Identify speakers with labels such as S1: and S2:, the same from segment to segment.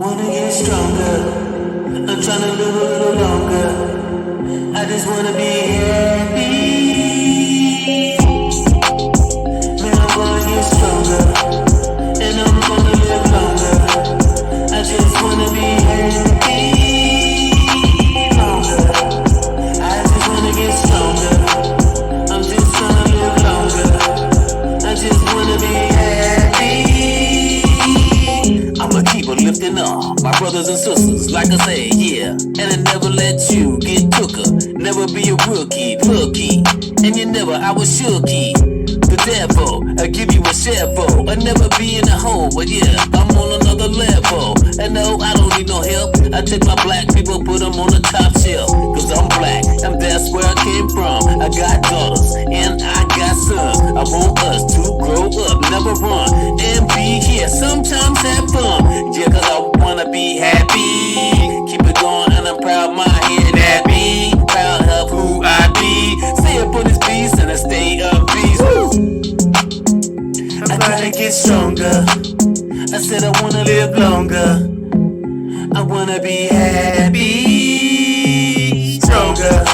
S1: Wanna get stronger. I'm trying to live a little longer. I just wanna be happy. Man, I'm gonna get stronger. And I'm gonna live longer. I just wanna be happy. Longer. I just wanna get stronger. I'm just trying to live longer. I just wanna be happy. I'ma keep on lifting up my brothers and sisters, like I say, yeah. And I never let you get tooker. Never be a rookie, looky. And you never, I was shooky. The devil, I give you a shovel. I never be in a hole, but yeah, I'm on another level. And no, I don't need no help. I take my black people, put them on the top shelf. Cause I'm black, and that's where I came from. I got daughters, and I got sons. I want us to grow up, never run, and be here, sometimes have fun. Yeah, cause I wanna be happy. Keep it going, and I'm proud of my head happy. Proud of who I be. Stay up on this beast, and I stay up beast. I gotta get stronger. I said I wanna live longer. I wanna be happy. Stronger.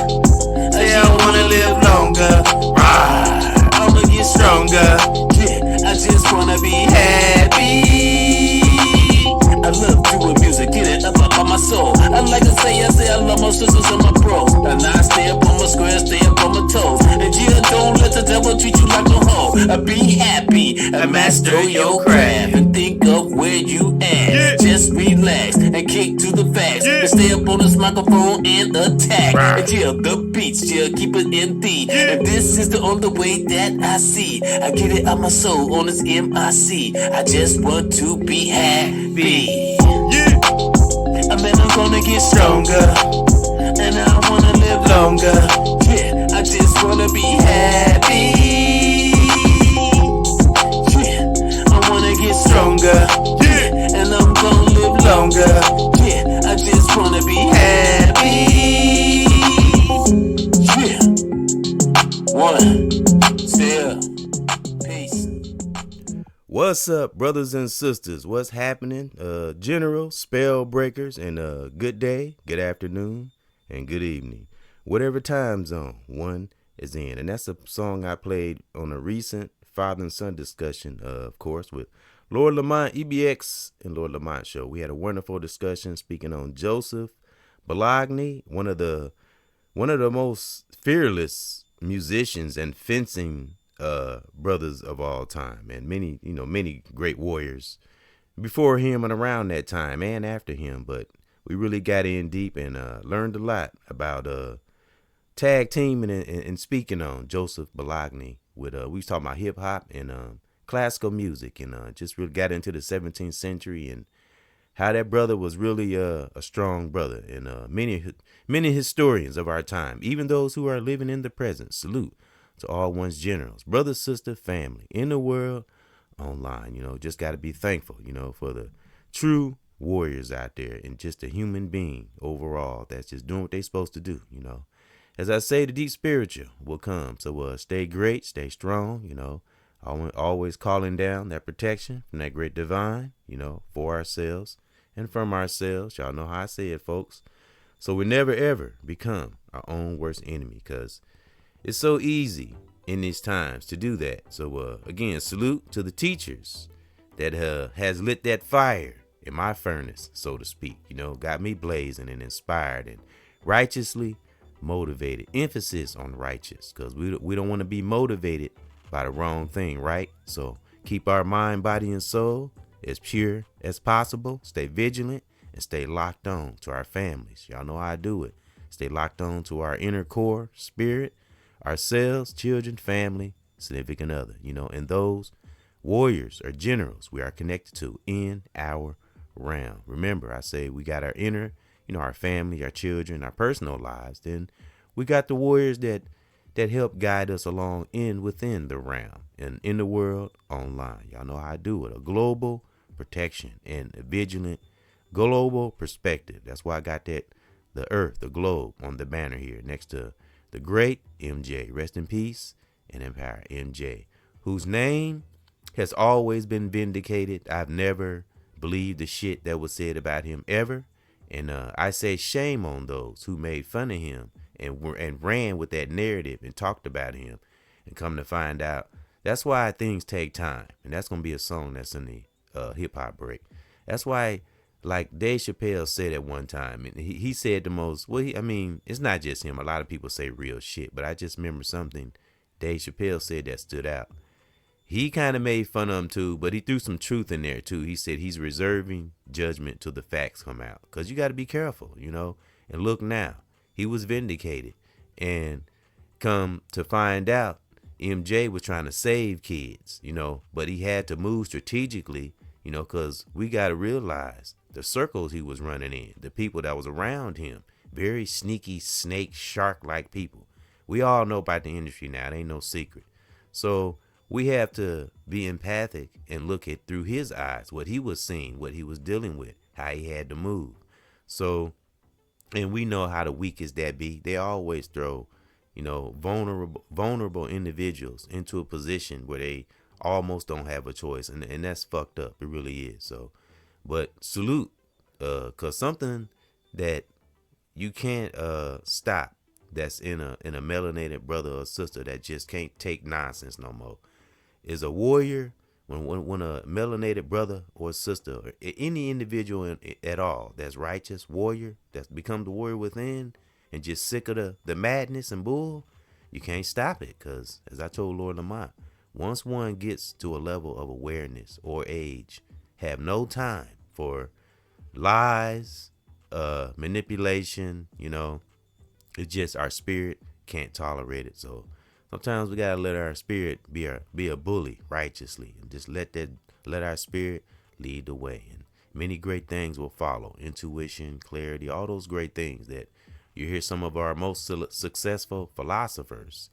S1: Say I wanna live longer. I'ma get stronger. Yeah, I just wanna be happy. I love doing music, get it up on my soul. I like to say, I love my sisters and my bros. And I stay up on my square, stay up on my toes. And yeah, don't let the devil treat you like no hoe. Be happy, master your craft, and think of where you at. Yeah. Just relax and kick to the facts. Yeah. And stay up on this microphone and attack. Right. And yeah, the beats, yeah, keep it in thee. Yeah. And this is the only way that I see. I get it out my soul on this MIC. I just want to be happy. Yeah. I mean, I'm gonna get stronger. And I wanna live longer. Yeah, I just wanna be happy. Get stronger, yeah, and I'm gonna live longer, yeah, I just wanna be happy, yeah, one, still, peace.
S2: What's up, brothers and sisters? What's happening? General, spell breakers, and good day, good afternoon, and good evening. Whatever time zone one is in. And that's a song I played on a recent father and son discussion, of course, with Lord Lamont, EBX and Lord Lamont show. We had a wonderful discussion speaking on Joseph Bologna, one of the most fearless musicians and fencing brothers of all time, and many great warriors before him and around that time and after him. But we really got in deep and learned a lot about tag teaming and speaking on Joseph Bologna. We was talking about hip hop and classical music, and just really got into the 17th century and how that brother was really a strong brother. And many historians of our time, even those who are living in the present, salute to all one's generals, brother, sister, family in the world, online. Just got to be thankful, for the true warriors out there and just a human being overall that's just doing what they're supposed to do. As I say, the deep spiritual will come. So stay great, stay strong, always calling down that protection from that great divine, for ourselves and from ourselves. Y'all know how I say it, folks. So we never, ever become our own worst enemy, because it's so easy in these times to do that. So, again, salute to the teachers that has lit that fire in my furnace, so to speak, got me blazing and inspired and righteously motivated. Emphasis on righteous, because we don't want to be motivated by the wrong thing, right? So keep our mind, body, and soul as pure as possible. Stay vigilant and stay locked on to our families. Y'all know how I do it. Stay locked on to our inner core, spirit, ourselves, children, family, significant other, and those warriors or generals we are connected to in our realm. Remember, I say we got our inner, our family, our children, our personal lives. Then we got the warriors that help guide us along within the realm and in the world online. Y'all know how I do it. A global protection and a vigilant global perspective. That's why I got the earth, the globe on the banner here next to the great MJ. Rest in peace and empire, MJ, whose name has always been vindicated. I've never believe the shit that was said about him ever. And I say shame on those who made fun of him and ran with that narrative and talked about him, and come to find out that's why things take time. And that's gonna be a song that's in the hip hop break. That's why, like Dave Chappelle said at one time, and he said the most. Well, I mean, it's not just him. A lot of people say real shit, but I just remember something Dave Chappelle said that stood out. He kind of made fun of him too, but he threw some truth in there too. He said he's reserving judgment till the facts come out, because you got to be careful, you know. And look now, he was vindicated, and come to find out, MJ was trying to save kids, you know, but he had to move strategically, you know, because we got to realize the circles he was running in, the people that was around him, very sneaky, snake, shark-like people. We all know about the industry now. It ain't no secret. So we have to be empathic and look at through his eyes, what he was seeing, what he was dealing with, how he had to move. So, and we know how the weakest that be. They always throw, you know, vulnerable individuals into a position where they almost don't have a choice. And that's fucked up. It really is. So, but salute, cause something that you can't stop, that's in a melanated brother or sister that just can't take nonsense no more, is a warrior. When a melanated brother or sister, or any individual at all that's righteous, warrior, that's become the warrior within, and just sick of the madness and bull, you can't stop it. Because as I told Lord Lamont, once one gets to a level of awareness or age, have no time for lies, manipulation, you know. It's just our spirit can't tolerate it. So sometimes we gotta let our spirit be a bully righteously, and just let our spirit lead the way. And many great things will follow. Intuition, clarity, all those great things that you hear some of our most successful philosophers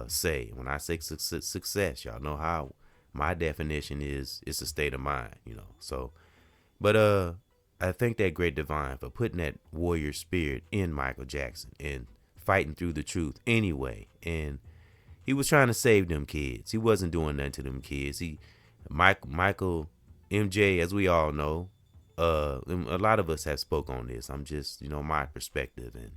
S2: say. When I say success, y'all know how my definition is. It's a state of mind, you know. So, but I thank that great divine for putting that warrior spirit in Michael Jackson and fighting through the truth anyway. And he was trying to save them kids. He wasn't doing nothing to them kids. Michael, MJ, as we all know, a lot of us have spoke on this. I'm just, you know, my perspective. And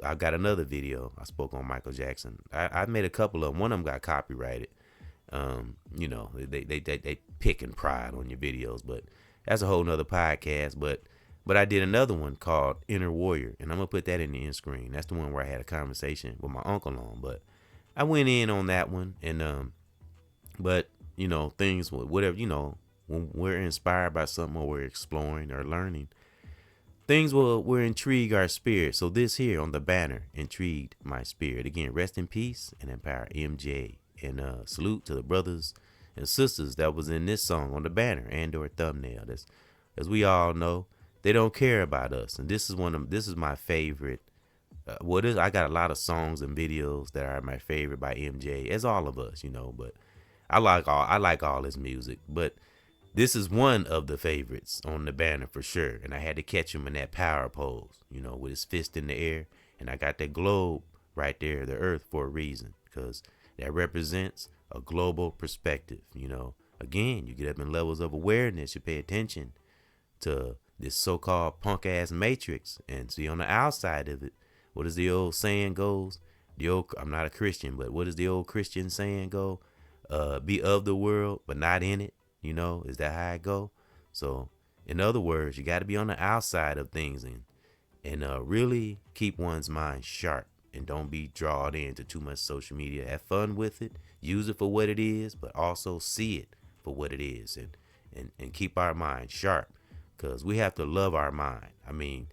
S2: I got another video. I spoke on Michael Jackson. I made a couple of them. One of them got copyrighted. You know, they picking pride on your videos, but that's a whole nother podcast. But I did another one called Inner Warrior, and I'm gonna put that in the end screen. That's the one where I had a conversation with my uncle on. But I went in on that one, and but you know, things, whatever, you know, when we're inspired by something or we're exploring or learning, things will intrigue our spirit. So this here on the banner intrigued my spirit. Again, rest in peace and empower, MJ. And salute to the brothers and sisters that was in this song on the banner and or thumbnail. That's, as we all know, they don't care about us. And this is my favorite. I got a lot of songs and videos that are my favorite by MJ, as all of us, you know. But I like all his music. But this is one of the favorites on the banner for sure. And I had to catch him in that power pose, you know, with his fist in the air. And I got that globe right there, the earth, for a reason, because that represents a global perspective. You know, again, you get up in levels of awareness. You pay attention to this so-called punk ass matrix and see on the outside of it. What is the old saying goes? I'm not a Christian, but what does the old Christian saying go? Be of the world, but not in it. You know, is that how it go? So, in other words, you got to be on the outside of things and really keep one's mind sharp. And don't be drawn into too much social media. Have fun with it. Use it for what it is, but also see it for what it is. And keep our mind sharp, because we have to love our mind. I mean,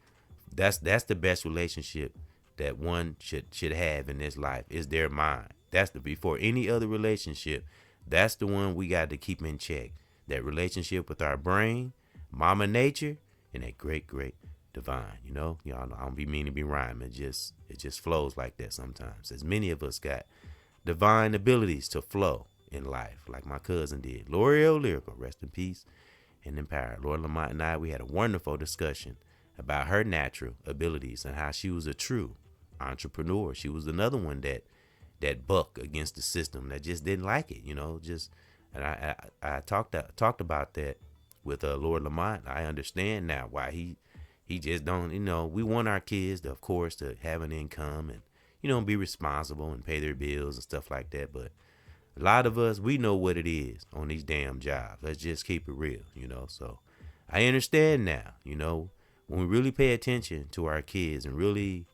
S2: that's the best relationship that one should have in this life, is their mind. That's before any other relationship. That's the one we got to keep in check. That relationship with our brain, Mama Nature, and that great divine. You know, y'all know I don't be meaning to be rhyming. It just flows like that sometimes. As many of us got divine abilities to flow in life, like my cousin did. L'Oreal Lyrical, rest in peace and in power. Lord Lamont and I, we had a wonderful discussion about her natural abilities and how she was a true entrepreneur. She was another one that bucked against the system, that just didn't like it, you know. And I talked about that with Lord Lamont. I understand now why he just don't, we want our kids to, of course, to have an income and, be responsible and pay their bills and stuff like that. But a lot of us, we know what it is on these damn jobs. Let's just keep it real, So I understand now, when we really pay attention to our kids and really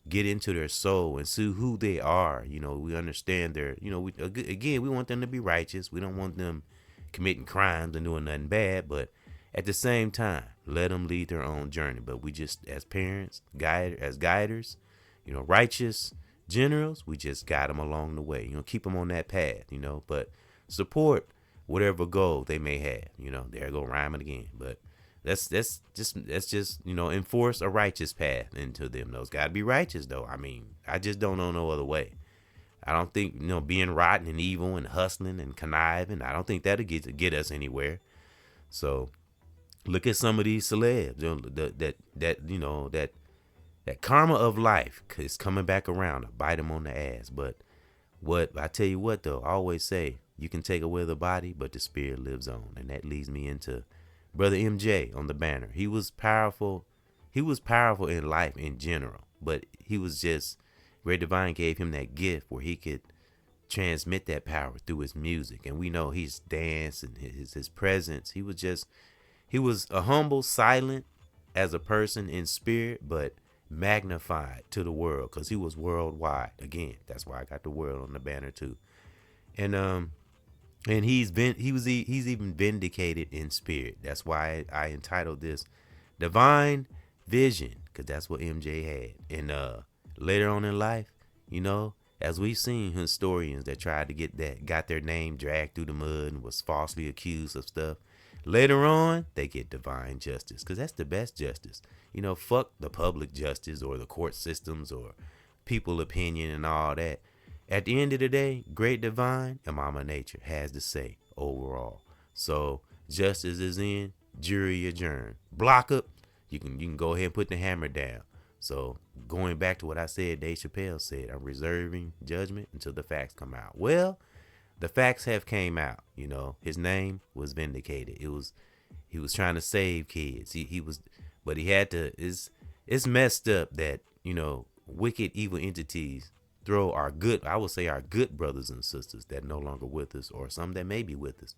S2: get into their soul and see who they are, we understand their, again, we want them to be righteous. We don't want them committing crimes and doing nothing bad, but at the same time, let them lead their own journey. But we just, as parents, as guiders, righteous generals, we just guide them along the way, keep them on that path, but support whatever goal they may have, there I go rhyming again, but that's just enforce a righteous path into them. Those got to be righteous though. I mean, I just don't know no other way. I don't think, being rotten and evil and hustling and conniving, I don't think that'll get us anywhere. So look at some of these celebs, that karma of life is coming back around to bite them on the ass. But what I tell you what though, I always say you can take away the body, but the spirit lives on. And that leads me into Brother MJ on the banner. He was powerful. He was powerful in life in general, but he was just, Great Divine gave him that gift where he could transmit that power through his music. And we know his dance and his presence. He was a humble, silent as a person in spirit, but magnified to the world because he was worldwide. Again, that's why I got the world on the banner too. And he's even vindicated in spirit. That's why I entitled this Divine Vision, because that's what MJ had. And later on in life, as we've seen historians that tried to got their name dragged through the mud and was falsely accused of stuff. Later on, they get divine justice because that's the best justice. Fuck the public justice or the court systems or people opinion and all that. At the end of the day, Great Divine and Mama Nature has to say overall. So justice is in, jury adjourned. Block up, you can go ahead and put the hammer down. So going back to what I said, Dave Chappelle said, I'm reserving judgment until the facts come out. Well, the facts have came out. His name was vindicated. He was trying to save kids. But he had to. It's messed up that wicked evil entities throw our good brothers and sisters that no longer with us, or some that may be with us,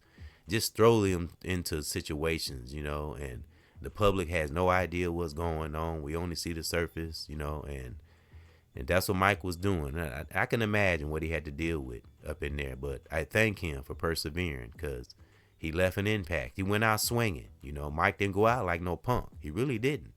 S2: just throw them into situations, and the public has no idea what's going on. We only see the surface, and that's what Mike was doing. I can imagine what he had to deal with up in there, but I thank him for persevering because he left an impact. He went out swinging. Mike didn't go out like no punk. He really didn't.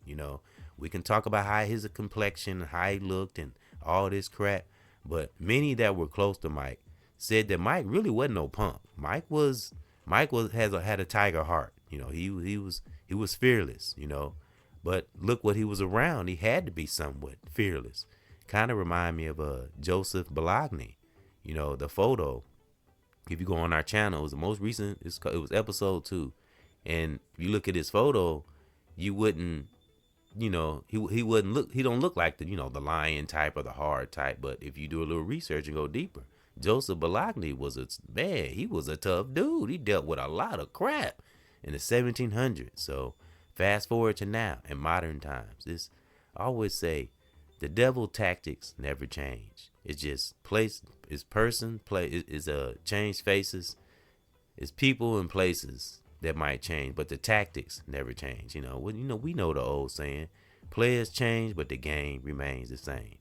S2: We can talk about how his complexion, how he looked, and all this crap, but many that were close to Mike said that Mike really wasn't no punk. Mike had a tiger heart. He was fearless. But look what he was around. He had to be somewhat fearless. Kind of remind me of Joseph Bologna. The photo. If you go on our channel, it was the most recent. It was episode 2, and if you look at his photo, you wouldn't. He wouldn't look. He don't look like the the lion type or the hard type. But if you do a little research and go deeper, Joseph Bologna was he was a tough dude. He dealt with a lot of crap in the 1700s. So fast forward to now in modern times, I always say the devil tactics never change. It's just change faces. It's people and places that might change, but the tactics never change. We know the old saying, players change, but the game remains the same.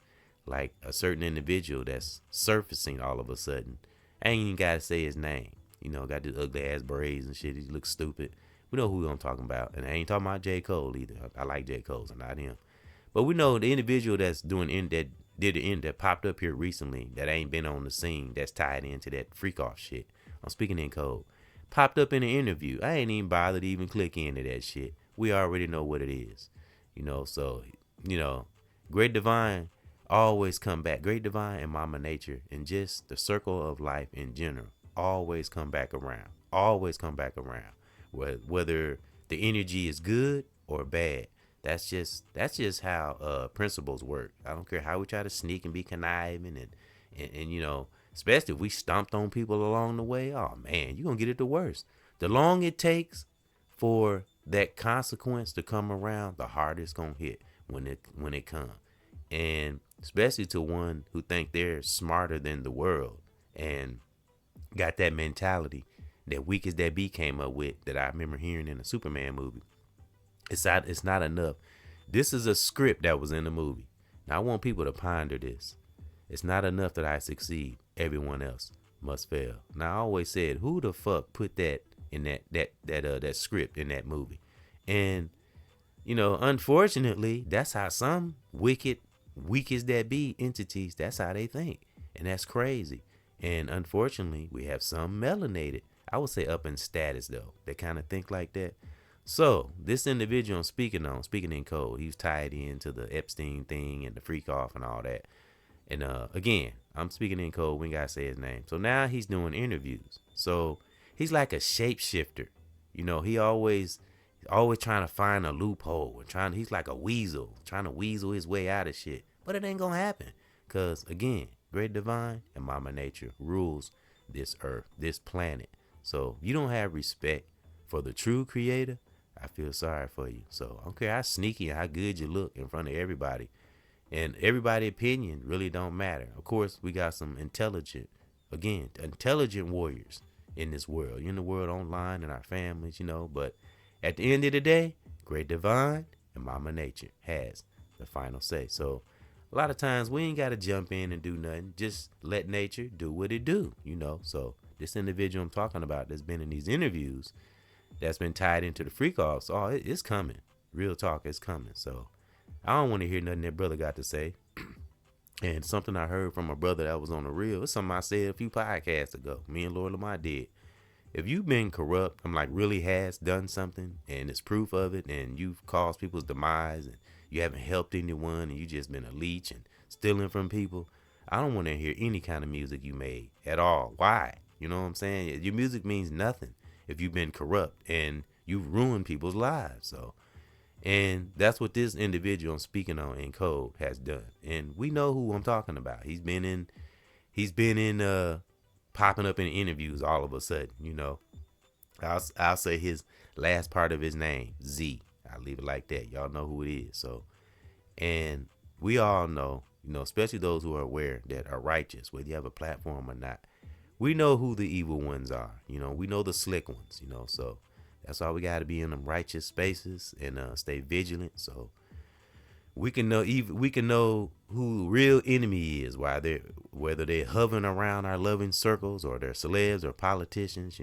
S2: Like a certain individual that's surfacing all of a sudden. I ain't even gotta say his name. Got this ugly ass braids and shit. He looks stupid. We know who I'm talking about. And I ain't talking about J. Cole either. I like J. Cole, so not him. But we know the individual that popped up here recently that ain't been on the scene, that's tied into that freak off shit. I'm speaking in code. Popped up in an interview. I ain't even bothered to even click into that shit. We already know what it is. So, Great Divine always come back. Great Divine and Mama Nature and just the circle of life in general always come back around. Always come back around. Whether the energy is good or bad. That's just how principles work. I don't care how we try to sneak and be conniving and especially if we stomped on people along the way. Oh man, you're gonna get it the worst. The long it takes for that consequence to come around, the harder it's gonna hit when it comes. And especially to one who think they're smarter than the world and got that mentality that Weak as That Be came up with, that I remember hearing in a Superman movie. It's not enough. This is a script that was in the movie. Now I want people to ponder this. It's not enough that I succeed. Everyone else must fail. Now I always said, who the fuck put that in that script in that movie? And unfortunately, that's how some wicked, weak as that be entities, that's how they think. And that's crazy. And unfortunately, we have some melanated, I would say up in status though, that kind of think like that. So this individual I'm speaking in code, he was tied into the Epstein thing and the freak off and all that. And again, I'm speaking in code. We ain't gotta say his name. So now he's doing interviews. So he's like a shapeshifter. He always trying to find a loophole and he's like a weasel, trying to weasel his way out of shit. But it ain't gonna happen. Cause again, Great Divine and Mama Nature rules this earth, this planet. So if you don't have respect for the true creator, I feel sorry for you. So I don't care how sneaky and how good you look in front of everybody. And everybody's opinion really don't matter. Of course, we got some intelligent warriors in this world. In the world online, in our families, But at the end of the day, Great Divine and Mama Nature has the final say. So a lot of times we ain't got to jump in and do nothing. Just let nature do what it do, So this individual I'm talking about that's been in these interviews, that's been tied into the freak offs, it's coming. Real talk, it's coming. So I don't want to hear nothing that brother got to say. And something I heard from a brother that was on the real, it's something I said a few podcasts ago. Me and Lord Lamont did. If you've been corrupt, really has done something and it's proof of it, and you've caused people's demise and you haven't helped anyone and you just been a leech and stealing from people, I don't want to hear any kind of music you made at all. Why? You know what I'm saying? Your music means nothing if you've been corrupt and you've ruined people's lives. And that's what this individual I'm speaking on in code has done. And we know who I'm talking about. He's been in popping up in interviews all of a sudden, I'll say his last part of his name, Z. I'll leave it like that. Y'all know who it is. So, and we all know, especially those who are aware that are righteous, whether you have a platform or not, we know who the evil ones are. We know the slick ones, so that's why we got to be in them righteous spaces and stay vigilant. So we can know who real enemy is, whether they're hovering around our loving circles or they're celebs or politicians.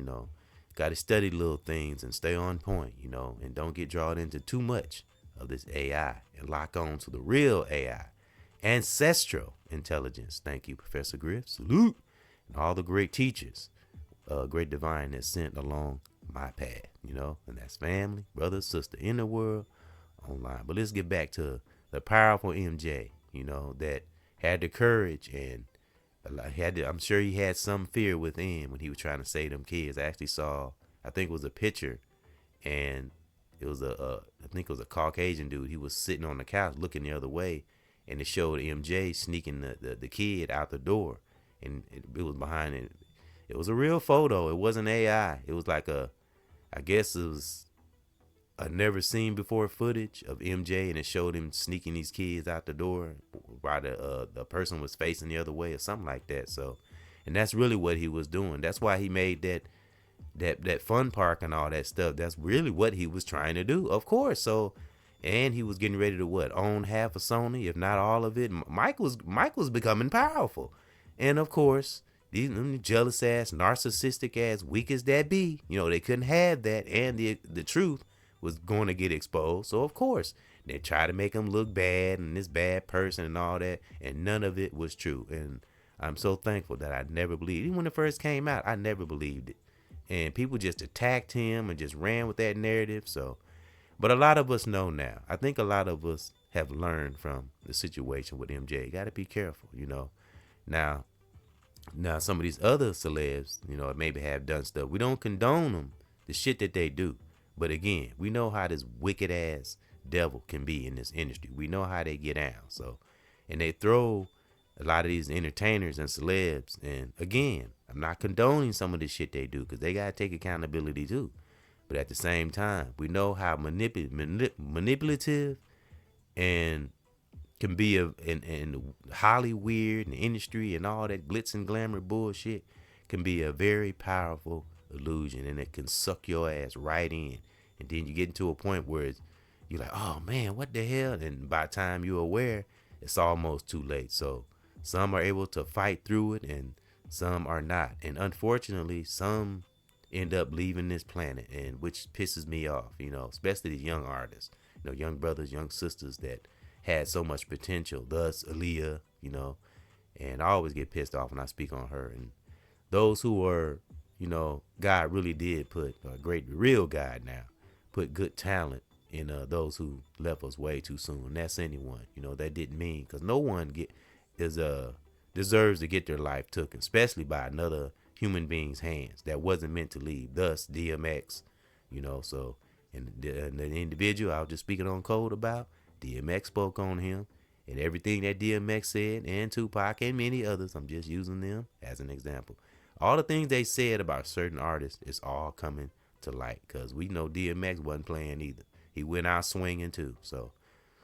S2: Got to study little things and stay on point, and don't get drawn into too much of this AI and lock on to the real AI, ancestral intelligence. Thank you, Professor Griff. Salute. And all the great teachers, Great Divine has sent along my path, and that's family, brother, sister in the world, online. But let's get back to the powerful MJ, that had the courage and I'm sure he had some fear within when he was trying to save them kids. I actually saw, I think it was a picture, and it was I think it was a Caucasian dude. He was sitting on the couch looking the other way, and it showed MJ sneaking the kid out the door, and it was behind it. It was a real photo. It wasn't AI. It was like I guess it was a never seen before footage of MJ, and it showed him sneaking these kids out the door while the person was facing the other way or something like that. So, and that's really what he was doing. That's why he made that fun park and all that stuff. That's really what he was trying to do, of course. So, and he was getting ready to own half of Sony, if not all of it. Mike was becoming powerful, and of course, these jealous ass, narcissistic ass, weak as that be, they couldn't have that, and the truth was going to get exposed. So of course they try to make him look bad and this bad person and all that, and none of it was true. And I'm so thankful that I never believed. Even when it first came out, I never believed it, and people just attacked him and just ran with that narrative. So, but a lot of us know now. I think a lot of us have learned from the situation with MJ. Got to be careful, Now some of these other celebs, maybe have done stuff. We don't condone them, the shit that they do. But again, we know how this wicked ass devil can be in this industry. We know how they get down. So, and they throw a lot of these entertainers and celebs. And again, I'm not condoning some of the shit they do, because they got to take accountability too. But at the same time, we know how manipulative and can be and highly weird, and industry and all that glitz and glamour bullshit can be a very powerful illusion, and it can suck your ass right in. And then you get into a point where you're like, oh man, what the hell? And by the time you're aware, it's almost too late. So some are able to fight through it, and some are not. And unfortunately, some end up leaving this planet, and which pisses me off, especially these young artists, young brothers, young sisters that had so much potential, thus Aaliyah, and I always get pissed off when I speak on her. And those who are, God really did put a great, real God now, put good talent in those who left us way too soon. And that's anyone, that didn't mean, because no one deserves to get their life taken, especially by another human being's hands that wasn't meant to leave. Thus DMX, so, and the individual I was just speaking on code about, DMX spoke on him, and everything that DMX said, and Tupac and many others, I'm just using them as an example. All the things they said about certain artists is all coming to light, because we know DMX wasn't playing either. He went out swinging too. So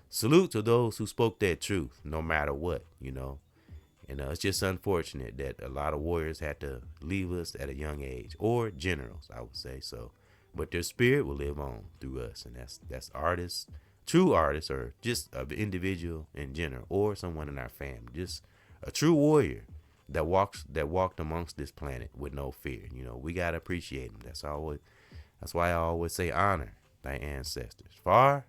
S2: salute to those who spoke their truth, no matter what, And it's just unfortunate that a lot of warriors had to leave us at a young age, or generals, I would say. So, but their spirit will live on through us, and that's artists, true artists, or just an individual in general, or someone in our family, just a true warrior that walked amongst this planet with no fear. We gotta appreciate them. That's why I always say honor thy ancestors, far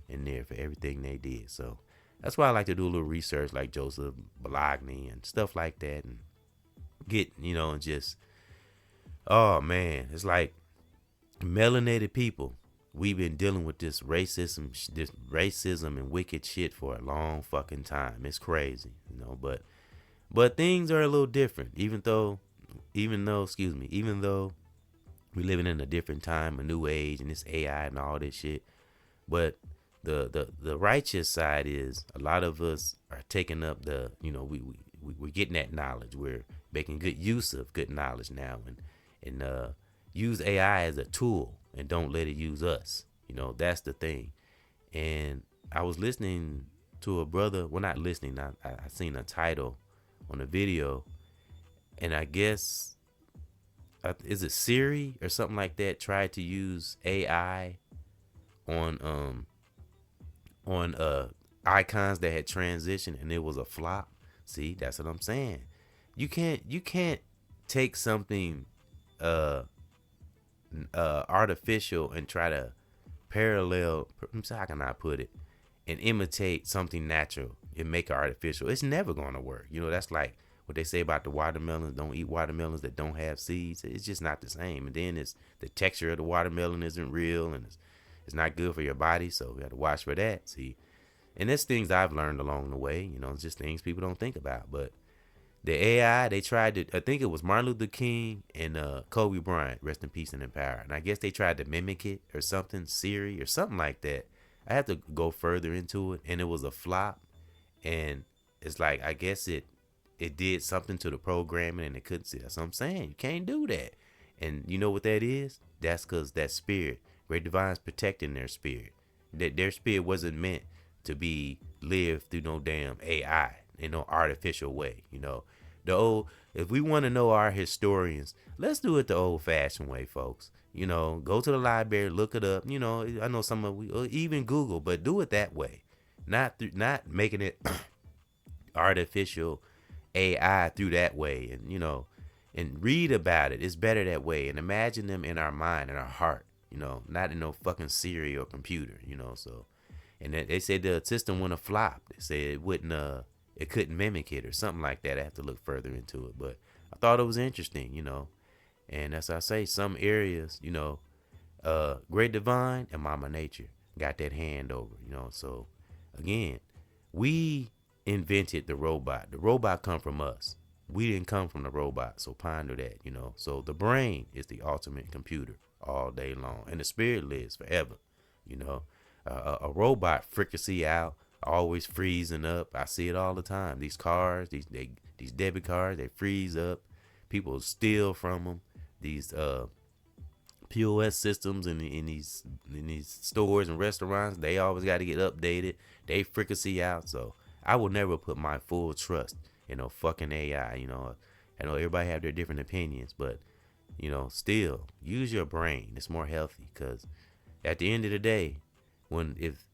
S2: and near, for everything they did. So that's why I like to do a little research, like Joseph Bologna and stuff like that, and get, and just, oh man, it's like melanated people. We've been dealing with this racism and wicked shit for a long fucking time. It's crazy, but things are a little different, even though we're living in a different time, a new age, and this AI and all this shit. But the righteous side is a lot of us are taking up we're getting that knowledge. We're making good use of good knowledge now, and use AI as a tool, and don't let it use us. That's the thing. And I was listening to a brother, well, not listening, I seen a title on a video, and I guess, is it Siri or something like that, tried to use AI on icons that had transitioned, and it was a flop. See, that's what I'm saying. You can't take something artificial and try to parallel, how can I put it, and imitate something natural and make it artificial. It's never gonna work. That's like what they say about the watermelons. Don't eat watermelons that don't have seeds. It's just not the same. And then it's the texture of the watermelon isn't real, and it's not good for your body, so we have to watch for that. See, and there's things I've learned along the way. It's just things people don't think about. But the AI, they tried to, I think it was Martin Luther King and Kobe Bryant, rest in peace and in power. And I guess they tried to mimic it or something, Siri or something like that. I have to go further into it, and it was a flop. And it's like, I guess it did something to the programming, and it couldn't see. That's what I'm saying. You can't do that. And you know what that is? That's because that spirit, Great Divine's protecting their spirit. That their spirit wasn't meant to be lived through no damn AI in no artificial way. If we want to know our historians, let's do it the old fashioned way, folks. Go to the library, look it up. I know some of even Google, but do it that way. Not making it artificial AI through that way, and read about it. It's better that way, and imagine them in our mind, in our heart, not in no fucking Siri or computer, so. And they said the system wouldn't flop. They said it couldn't mimic it or something like that. I have to look further into it, but I thought it was interesting, and as I say, some areas, Great Divine and Mama Nature got that hand over, so again, we invented the robot. The robot come from us. We didn't come from the robot, so ponder that, so the brain is the ultimate computer all day long, and the spirit lives forever, a robot fricassee out, always freezing up. I see it all the time. These cars, these debit cards, they freeze up. People steal from them. These POS systems in these stores and restaurants, they always got to get updated. They frequency out. So I will never put my full trust in no fucking AI. I know everybody have their different opinions, but still use your brain. It's more healthy because at the end of the day, if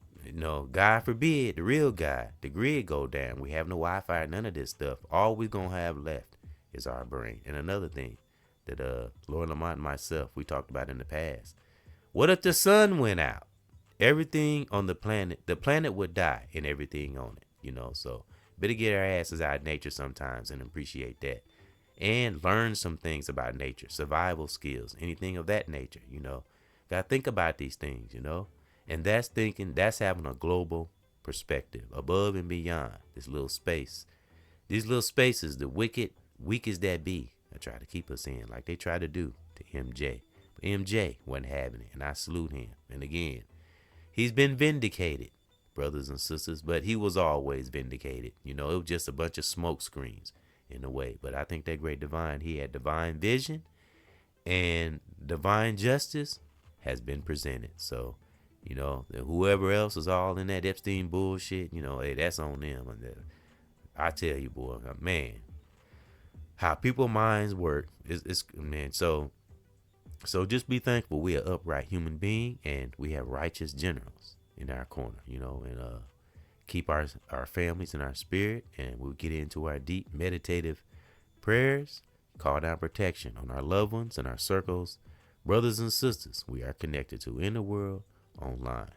S2: God forbid, the real guy, the grid go down, we have no Wi-Fi, none of this stuff. All we gonna have left is our brain. And another thing that Lord Lamont and myself we talked about in the past. What if the sun went out? Everything on the planet would die and everything on it. So better get our asses out of nature sometimes and appreciate that. And learn some things about nature, survival skills, anything of that nature. Gotta think about these things, and that's having a global perspective above and beyond this little space. These little spaces, the weak as that be, I try to keep us in like they try to do to MJ. But MJ wasn't having it, and I salute him. And again, he's been vindicated, brothers and sisters, but he was always vindicated. It was just a bunch of smoke screens in a way. But I think that great divine, he had divine vision and divine justice has been presented. So, whoever else is all in that Epstein bullshit, hey, that's on them. I tell you, boy, man, how people minds work is man. So just be thankful we're an upright human being and we have righteous generals in our corner, and keep our families in our spirit, and we'll get into our deep meditative prayers, call down protection on our loved ones and our circles, brothers and sisters we are connected to in the world, online.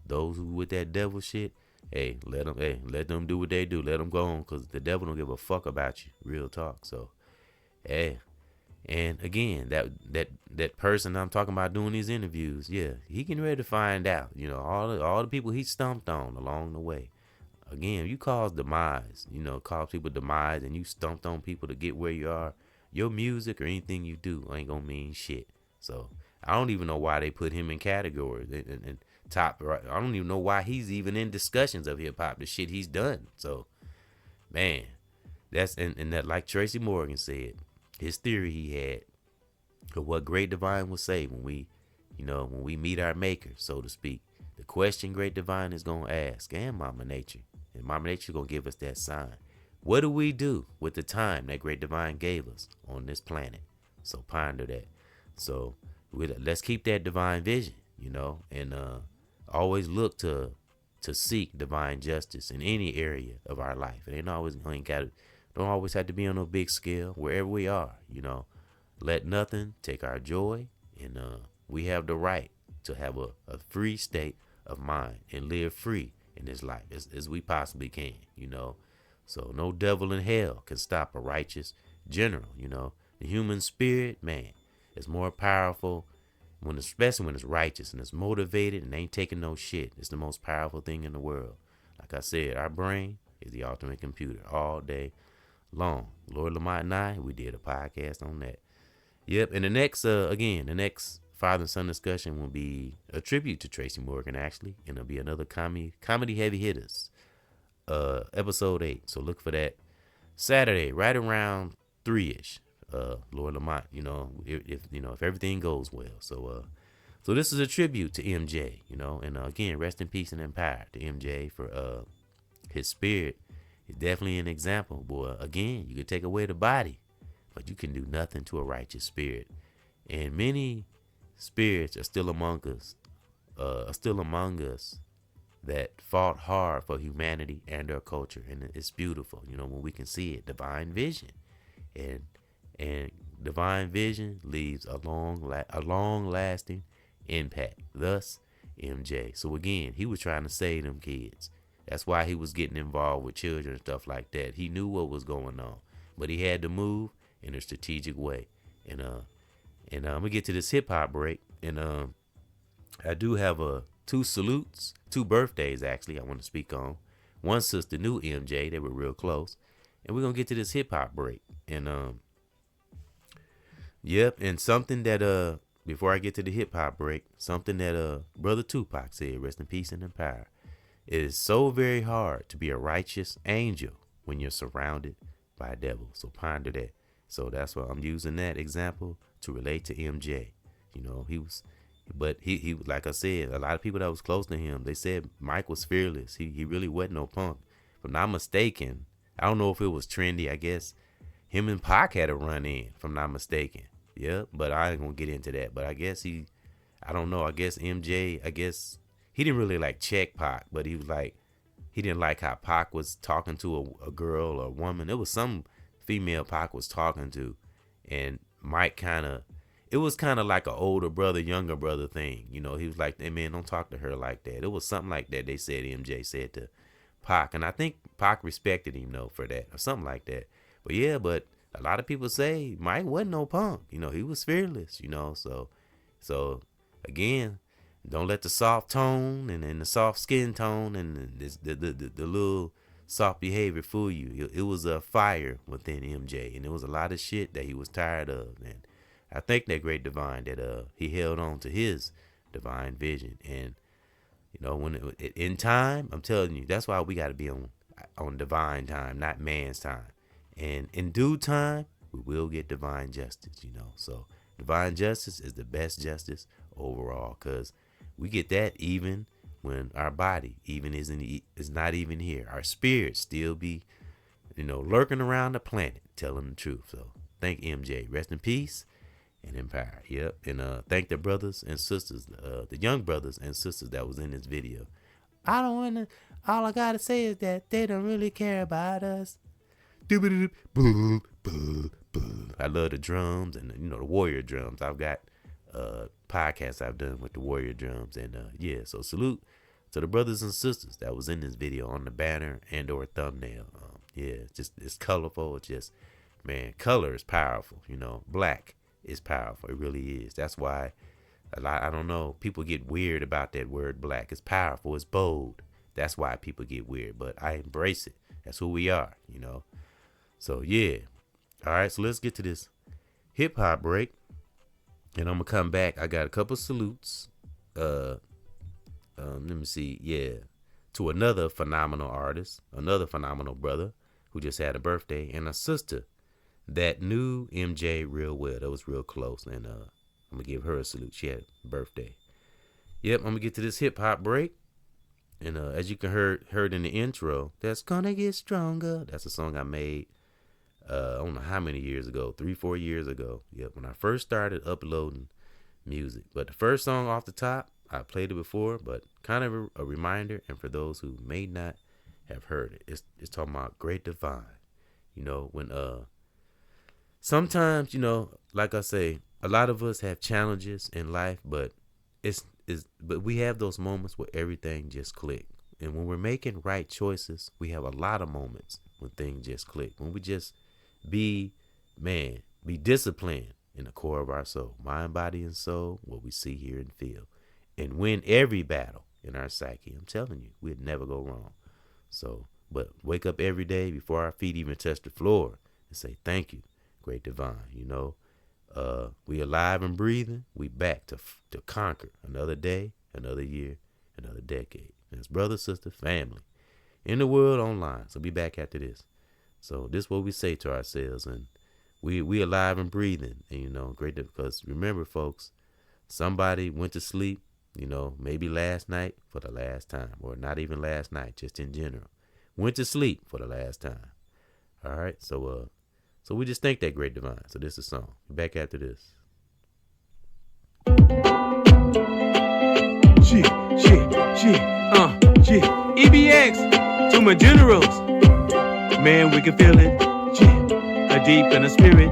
S2: Those who with that devil shit, let them do what they do. Let them go on, because the devil don't give a fuck about you. Real talk. So, and again, that person I'm talking about doing these interviews, yeah, he getting ready to find out. All the people he stumped on along the way. Again, you cause demise, cause people demise, and you stumped on people to get where you are. Your music or anything you do ain't gonna mean shit. So I don't even know why they put him in categories and top. Right? I don't even know why he's even in discussions of hip hop. The shit he's done. So, man, that's and that, like Tracy Morgan said, his theory he had of what Great Divine will say when we meet our maker, so to speak. The question Great Divine is gonna ask, and Mama Nature, and Mama Nature gonna give us that sign. What do we do with the time that Great Divine gave us on this planet? So ponder that. So let's keep that divine vision, and always look to seek divine justice in any area of our life. It don't always have to be on a big scale. Wherever we are, let nothing take our joy, and we have the right to have a free state of mind and live free in this life as we possibly can. So no devil in hell can stop a righteous general. The human spirit, man, is more powerful especially when it's righteous and it's motivated and ain't taking no shit. It's the most powerful thing in the world. Like I said, our brain is the ultimate computer all day long. Lord Lamont and I, we did a podcast on that. Yep. And the next father and son discussion will be a tribute to Tracy Morgan, actually, and it'll be another comedy heavy hitters, episode 8. So look for that Saturday, right around 3ish. Lord Lamont, if everything goes well. So this is a tribute to MJ, and again, rest in peace and empire to MJ for his spirit is definitely an example, boy. Again, you could take away the body, but you can do nothing to a righteous spirit. And many spirits are still among us, that fought hard for humanity and our culture, and it's beautiful, when we can see it. Divine vision, and divine vision leaves a long lasting impact. Thus, MJ. So again, he was trying to save them kids. That's why he was getting involved with children and stuff like that. He knew what was going on, but he had to move in a strategic way. And I'm gonna get to this hip hop break, and I do have two birthdays actually I want to speak on. One sister knew MJ; they were real close, and we're gonna get to this hip hop break. And yep, and something that before I get to the hip hop break, something that Brother Tupac said, rest in peace and in power. It is so very hard to be a righteous angel when you're surrounded by a devil. So ponder that. So that's why I'm using that example to relate to MJ. You know, but he like I said, a lot of people that was close to him, they said Mike was fearless. He really wasn't no punk. If I'm not mistaken, I don't know if it was trendy. I guess him and Pac had a run in, if I'm not mistaken. Yeah, but I ain't gonna get into that. But I guess I don't know. I guess MJ, he didn't really like check Pac, but he didn't like how Pac was talking to a girl or a woman. It was some female Pac was talking to, and Mike it was kind of like an older brother, younger brother thing. You know, he was like, hey man, don't talk to her like that. It was something like that. They said MJ said to Pac, and I think Pac respected him though for that or something like that. But yeah, but a lot of people say Mike wasn't no punk. You know, he was fearless. You know, so again, don't let the soft tone and the soft skin tone and the little soft behavior fool you. It was a fire within MJ, and it was a lot of shit that he was tired of. And I think that great divine that he held on to his divine vision. And you know, when in time, I'm telling you, that's why we got to be on divine time, not man's time. And in due time, we will get divine justice. You know, so divine justice is the best justice overall, because we get that even when our body is not even here. Our spirit still be, you know, lurking around the planet, telling the truth. So thank MJ. Rest in peace and in power. Yep. And thank the brothers and sisters, the young brothers and sisters that was in this video. All I gotta say is that they don't really care about us. I love the drums and the warrior drums. I've got podcasts I've done with the warrior drums, and yeah, so salute to the brothers and sisters that was in this video on the banner and or thumbnail. Yeah, it's colorful. It's just, man, color is powerful. You know, black is powerful. It really is. That's why I don't know, people get weird about that word black. It's powerful. It's bold. That's why people get weird, but I embrace it. That's who we are, you know. So yeah, all right. So let's get to this hip hop break. And I'm gonna come back. I got a couple salutes. Let me see. Yeah, to another phenomenal artist, another phenomenal brother who just had a birthday, and a sister that knew MJ real well. That was real close, and I'm gonna give her a salute. She had a birthday. Yep, I'm gonna get to this hip hop break, and as you can heard in the intro, that's gonna get stronger. That's a song I made. I don't know how many years ago, 3-4 years ago. Yep, when I first started uploading music. But the first song off the top, I played it before, but kind of a reminder, and for those who may not have heard it, it's talking about Great Divine. You know, when sometimes, you know, like I say, a lot of us have challenges in life, but but we have those moments where everything just click. And when we're making right choices, we have a lot of moments when things just click. When we just be disciplined in the core of our soul, mind, body, and soul, what we see, hear, and feel, and win every battle in our psyche. I'm telling you, we'd never go wrong. So, but wake up every day before our feet even touch the floor and say, thank you, Great Divine. You know, we alive and breathing. We back to conquer another day, another year, another decade. And it's brother, sister, family in the world, online. So be back after this. So this is what we say to ourselves, and we alive and breathing, and you know, great, because remember, folks, somebody went to sleep, you know, maybe last night for the last time, or not even last night, just in general, went to sleep for the last time. All right, so we just thank that Great Divine. So this is a song. Back after this.
S3: EBX to my generals. Man, we can feel it, a deep in the spirit.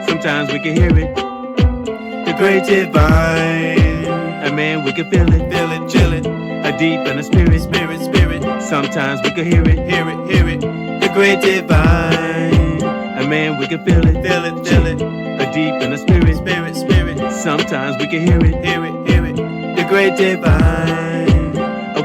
S3: Sometimes we can hear it,
S1: The Great Divine.
S3: and man, we can feel it,
S1: Chillin'.
S3: a deep in the spirit.
S1: Spirit.
S3: Sometimes we can hear it,
S1: Hear it. The Great Divine.
S3: and man, we can feel it,
S1: Feel it.
S3: a deep in the spirit.
S1: Spirit.
S3: Sometimes we can hear it,
S1: Hear it. The Great Divine.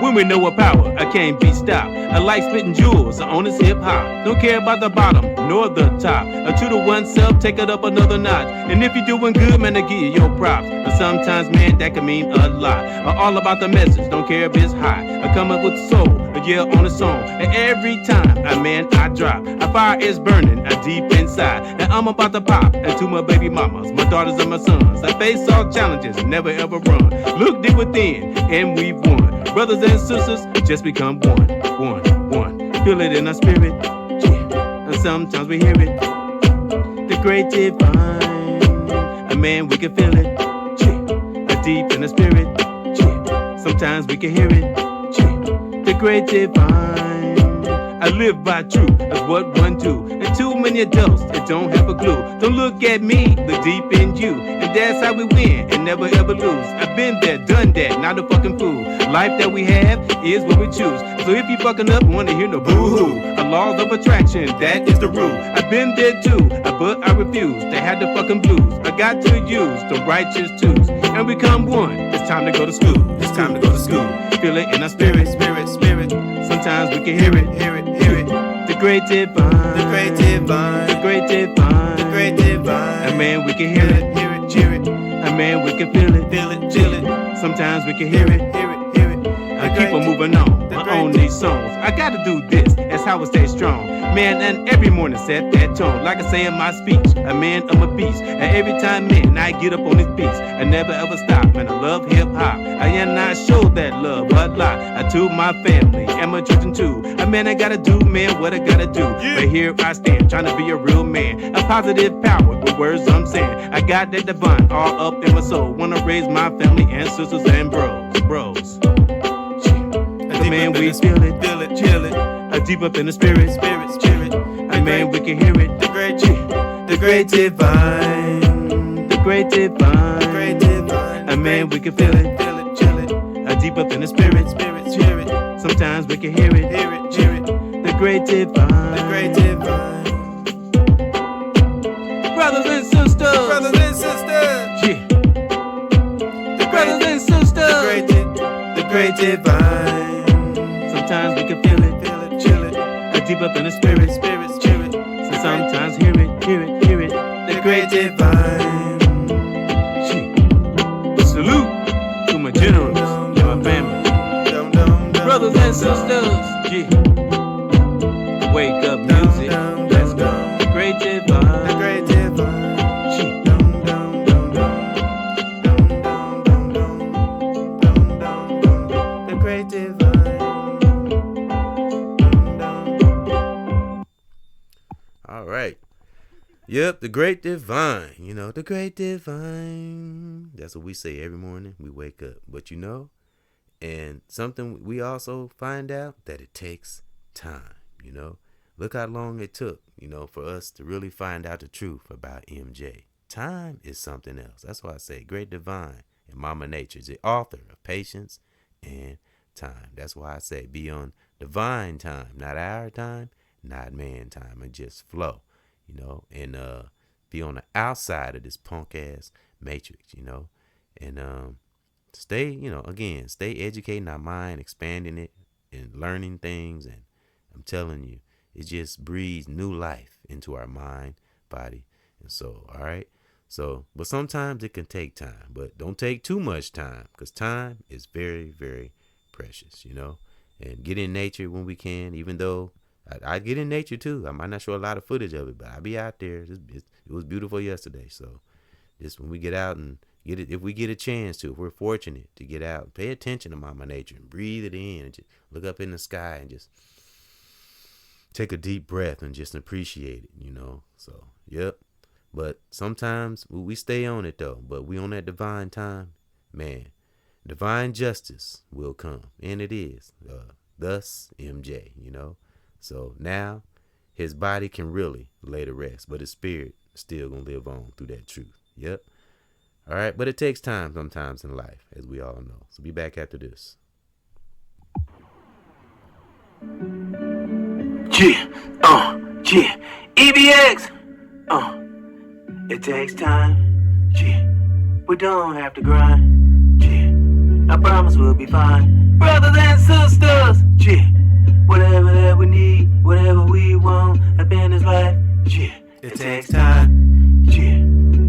S3: When we know a power, I can't be stopped. I like spitting jewels, I own this hip hop. Don't care about the bottom, nor the top. A true to oneself, take it up another notch. And if you're doing good, man, I give you your props. But sometimes, man, that can mean a lot. I'm all about the message, don't care if it's high. I come up with soul, yeah, on a song. And every time, I drop, a fire is burning deep inside. And I'm about to pop into my baby mamas, my daughters and my sons. I face all challenges, never ever run. Look deep within, and we've won. Brothers and sisters, just become one. Feel it in our spirit, yeah. And sometimes we hear it. The great divine, man, we can feel it, yeah. Deep in the spirit, yeah. Sometimes we can hear it, yeah. The great divine, I live by truth, that's what one do. And too many adults that don't have a clue. Don't look at me, look deep in you. And that's how we win and never ever lose. I've been there, done that, not a fucking fool. Life that we have is what we choose. So if you fucking up, wanna hear no boo-hoo. The laws of attraction, that is the rule. I've been there too, but I refuse to have the fucking blues. I got to use the righteous tools and become one. It's time to go to school. It's time to go to school. Feel it in our spirit. Sometimes we can hear it. The great divine. And man, we can hear it. And man, we can feel it. Sometimes we can hear it. I keep on moving on. I own these songs. I gotta do this. That's how I stay strong. Man, and every morning set that tone. Like I say in my speech, a man, I'm a beast. And every time, man, I get up on this beats. I never ever stop, man. I love hip hop. I am not show that love a lot. I to my family and my children too. Man, I gotta do, man, what I gotta do. But here I stand, trying to be a real man. A positive power with words I'm saying. I got that divine all up in my soul. Wanna raise my family and sisters and bros. Man, we feel it, chill it. Deep up in the spirit. And man, we can hear it. The great divine. And man, we can feel it, chill it. Deep up in the spirit. Sometimes we can hear it. The great divine. Brothers and sisters. Yeah. Brothers and sisters. The great divine. Sometimes we can feel it, chill it. Deep up in the spirit. So sometimes hear it. The great divine. Salute to my generals and my family. Brothers and sisters. Yeah. Wake up music. Let's go. The great divine. The great divine.
S2: All right. Yep, the great divine. You know, the great divine. That's what we say every morning we wake up. But you know, and something we also find out that it takes time, you know. Look how long it took, you know, for us to really find out the truth about MJ. Time is something else. That's why I say great divine and Mama Nature is the author of Patience and Time. That's why I say be on divine time, not our time, not man time, and just flow, you know, and be on the outside of this punk ass matrix, you know, and stay, you know, again, stay educating our mind, expanding it and learning things. And I'm telling you, it just breathes new life into our mind, body, and soul. All right. So, but sometimes it can take time, but don't take too much time, because time is very, very precious, you know. And get in nature when we can, even though I get in nature too. I might not show a lot of footage of it, but I'll be out there. It was beautiful yesterday. So just when we get out and get it, if we get a chance to, if we're fortunate to get out, pay attention to Mama Nature and breathe it in and just look up in the sky and just take a deep breath and just appreciate it, you know. So, yep. But sometimes we stay on it though, but we on that divine time, man, divine justice will come. And it is, thus MJ, you know. So now his body can really lay to rest, but his spirit still gonna live on through that truth. Yep. All right, but it takes time sometimes in life, as we all know. So be back after this.
S1: Yeah, EBX, it takes time, we don't have to grind, I promise we'll be fine, brothers and sisters, whatever that we need, whatever we want, up in this life, it takes time,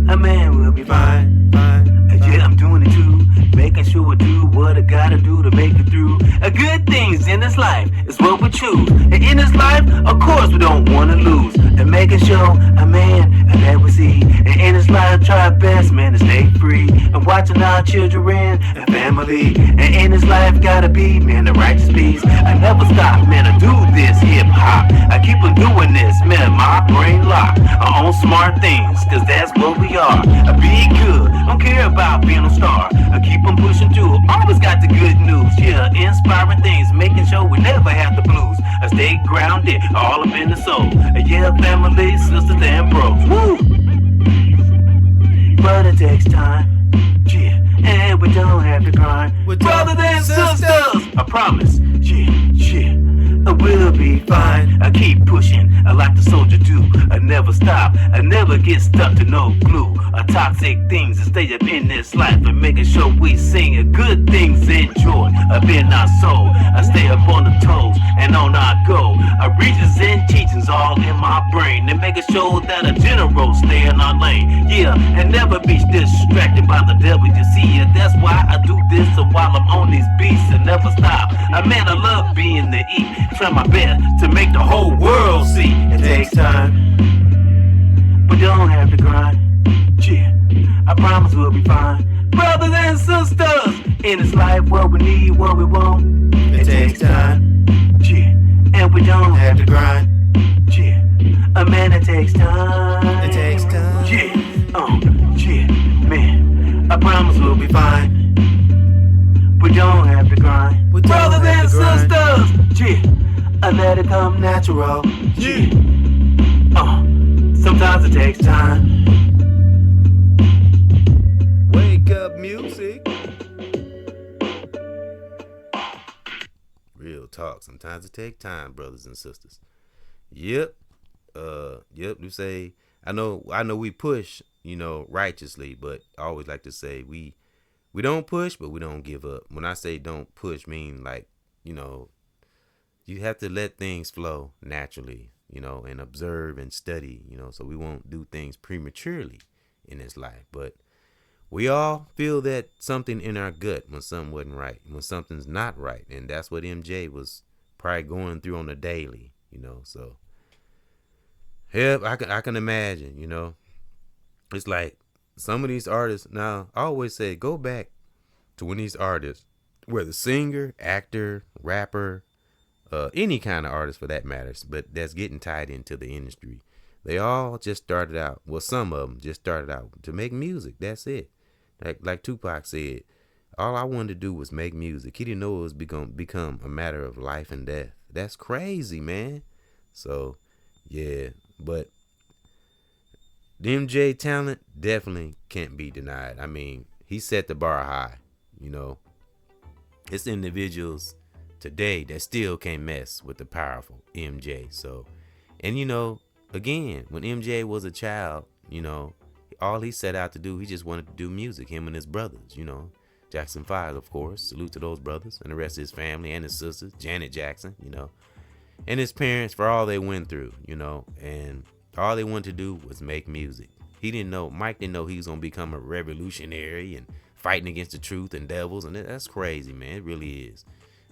S1: a man will be fine, I'm doing it too, making sure we do what I gotta do to make it through. Good things in this life is what we choose. And in this life, of course, we don't wanna lose. And making sure a man that we see. And in this life, try our best, man, to stay free. And watching our children and family. And in this life, gotta be, man, the righteous peace. I never stop, man, to do this hip hop. I keep on doing this, man, my brain locked on smart things, cause that's what we are. I be good, don't care about being a star. I keep on pushing through, always got the good news. Yeah, inspiring things, making sure we never have the blues. I stay grounded, all up in the soul. Yeah, family, sisters, and bros. Woo! But it takes time, yeah, and we don't have to grind. Brothers and sisters, I promise, yeah, we'll be fine. I keep pushing, I like the soldier do. I never stop, I never get stuck to no glue. Toxic things that stay up in this life and making sure we sing good things and joy up in our soul. I stay up on the toes and on our go. Regions and teachings all in my brain and making sure that a general stay in our lane. Yeah, and never be distracted by the devil. You see it, that's why I do this. So while I'm on these beats and never stop. Man, I love being the E. Try my best to make the whole world see. It takes time, but don't have to grind. Yeah, I promise we'll be fine. Brothers and sisters, in this life, what we need, what we want. It takes time, yeah, and we don't have to grind. Yeah, man, it takes time.
S2: It takes time.
S1: Yeah, yeah, man, I promise we'll be fine. We don't have to grind. Brothers and sisters, yeah, I let it come natural. Yeah, sometimes it takes time.
S2: Wake up music. Real talk. Sometimes it take time, brothers and sisters. Yep. You say I know we push, righteously, but I always like to say we don't push, but we don't give up. When I say don't push, mean like, you have to let things flow naturally, and observe and study, so we won't do things prematurely in this life. But we all feel that something in our gut when something wasn't right, when something's not right. And that's what MJ was probably going through on a daily, so. Yeah, I can imagine, It's like some of these artists, now I always say, go back to when these artists, whether singer, actor, rapper, any kind of artist for that matters, but that's getting tied into the industry. They all just started out, well, some of them just started out to make music. That's it. Like Tupac said, all I wanted to do was make music. He didn't know it was become a matter of life and death. That's crazy, man. So, yeah, but the MJ talent definitely can't be denied. I mean, he set the bar high, It's individuals today that still can't mess with the powerful MJ. So, and again, when MJ was a child, all he set out to do, he just wanted to do music, him and his brothers, Jackson 5, of course. Salute to those brothers and the rest of his family and his sisters, Janet Jackson, and his parents for all they went through, and all they wanted to do was make music. Mike didn't know he was going to become a revolutionary and fighting against the truth and devils. And that's crazy, man. It really is.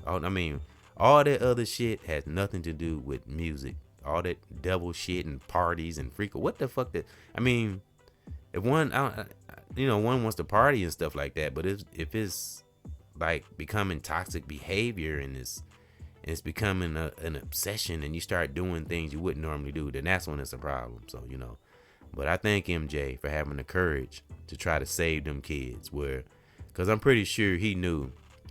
S2: All that other shit has nothing to do with music. All that devil shit and parties and what the fuck if one wants to party and stuff like that, but if it's like becoming toxic behavior and it's becoming an obsession and you start doing things you wouldn't normally do, then that's when it's a problem. So, but I thank MJ for having the courage to try to save them kids, because I'm pretty sure he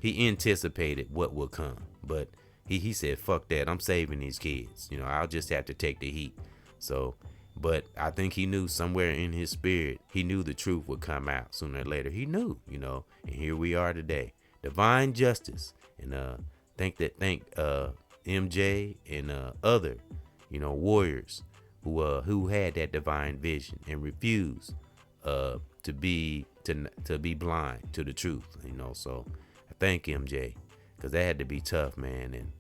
S2: anticipated what would come, but he said, fuck that, I'm saving these kids, I'll just have to take the heat. So, but I think he knew somewhere in his spirit, he knew the truth would come out sooner or later. He knew, and here we are today. Divine justice. And thank MJ and other, warriors who had that divine vision and refused to be blind to the truth, So I thank MJ, because that had to be tough, man, and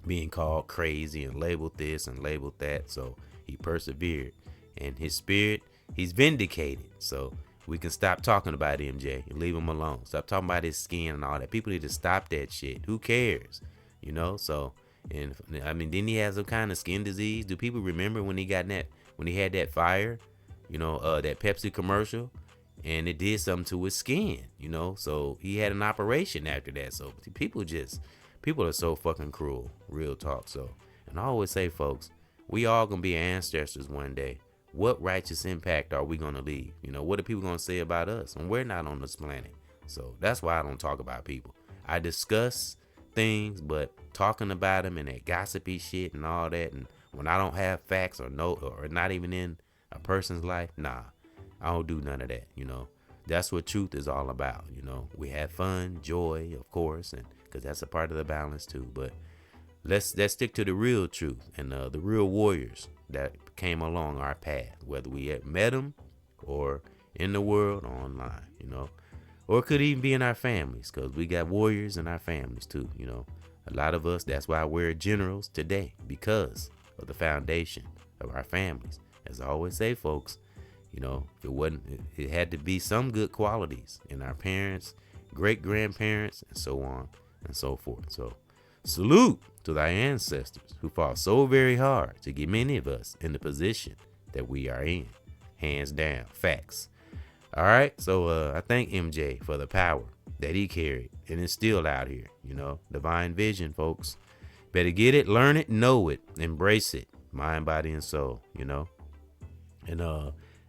S2: being called crazy and labeled this and labeled that. So he persevered, and his spirit, he's vindicated. So we can stop talking about MJ and leave him alone. Stop talking about his skin and all that. People need to stop that shit. Who cares? You know, so, and I mean, didn't he have some kind of skin disease? Do people remember when he got that, when he had that fire, you know, that Pepsi commercial, and it did something to his skin, you know? So he had an operation after that. So people are so fucking cruel, real talk. So, and I always say, folks, we all gonna be ancestors one day. What righteous impact are we gonna leave? You know, what are people gonna say about us when we're not on this planet? So that's why I don't talk about people. I discuss things, but talking about them and that gossipy shit and all that, and when I don't have facts or not even in a person's life, nah, I don't do none of that. You know, that's what truth is all about. You know, we have fun, joy, of course, and because that's a part of the balance too. But let's stick to the real truth and the real warriors that came along our path, whether we had met them or in the world or online, you know, or it could even be in our families, because we got warriors in our families too. You know, a lot of us, that's why we're generals today, because of the foundation of our families. As I always say, folks, you know, it had to be some good qualities in our parents, great grandparents, and so on and so forth. So salute to thy ancestors who fought so very hard to get many of us in the position that we are in. Hands down, facts. All right, so I thank MJ for the power that he carried and is still out here. You know, divine vision, folks. Better get it, learn it, know it, embrace it, mind, body, and soul. You know, and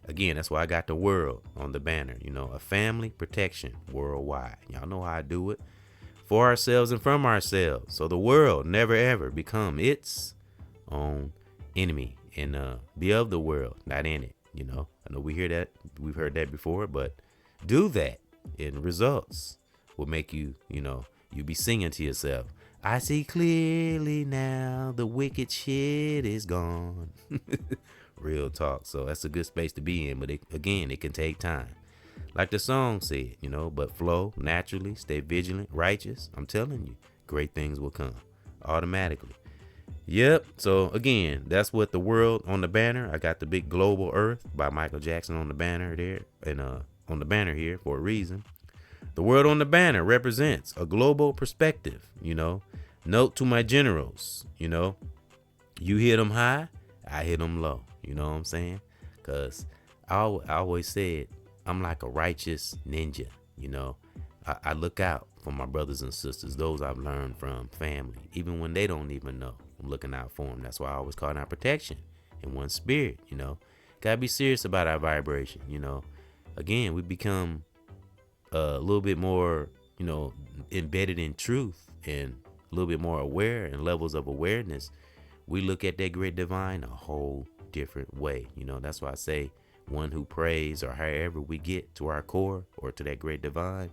S2: again, that's why I got the world on the banner. You know, a family protection worldwide. Y'all know how I do it. For ourselves and from ourselves, so the world never ever become its own enemy, and be of the world, not in it. You know, I know we've heard that before, but do that, and results will make you, you know, you be singing to yourself, I see clearly now, the wicked shit is gone. Real talk. So that's a good space to be in, but it can take time. Like the song said, you know, but flow naturally, stay vigilant, righteous. I'm telling you, great things will come automatically. Yep. So again, that's what the world on the banner. I got the big global earth by Michael Jackson on the banner there, and on the banner here for a reason. The world on the banner represents a global perspective, you know. Note to my generals, you know, you hit them high, I hit them low. You know what I'm saying? Because I always said, I'm like a righteous ninja, you know. I look out for my brothers and sisters, those I've learned from, family, even when they don't even know. I'm looking out for them. That's why I always call out protection in one spirit, you know. Gotta be serious about our vibration, you know. Again, we become a little bit more, you know, embedded in truth and a little bit more aware and levels of awareness. We look at that great divine a whole different way, you know. That's why I say, one who prays, or however we get to our core or to that great divine,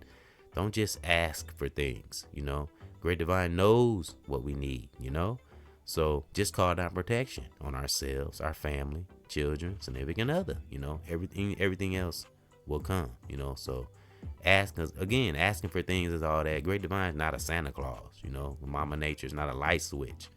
S2: don't just ask for things, you know. Great divine knows what we need, you know. So just call down protection on ourselves, our family, children, significant other, you know. Everything else will come, you know. So asking for things is all that. Great divine is not a Santa Claus, you know. Mama Nature is not a light switch,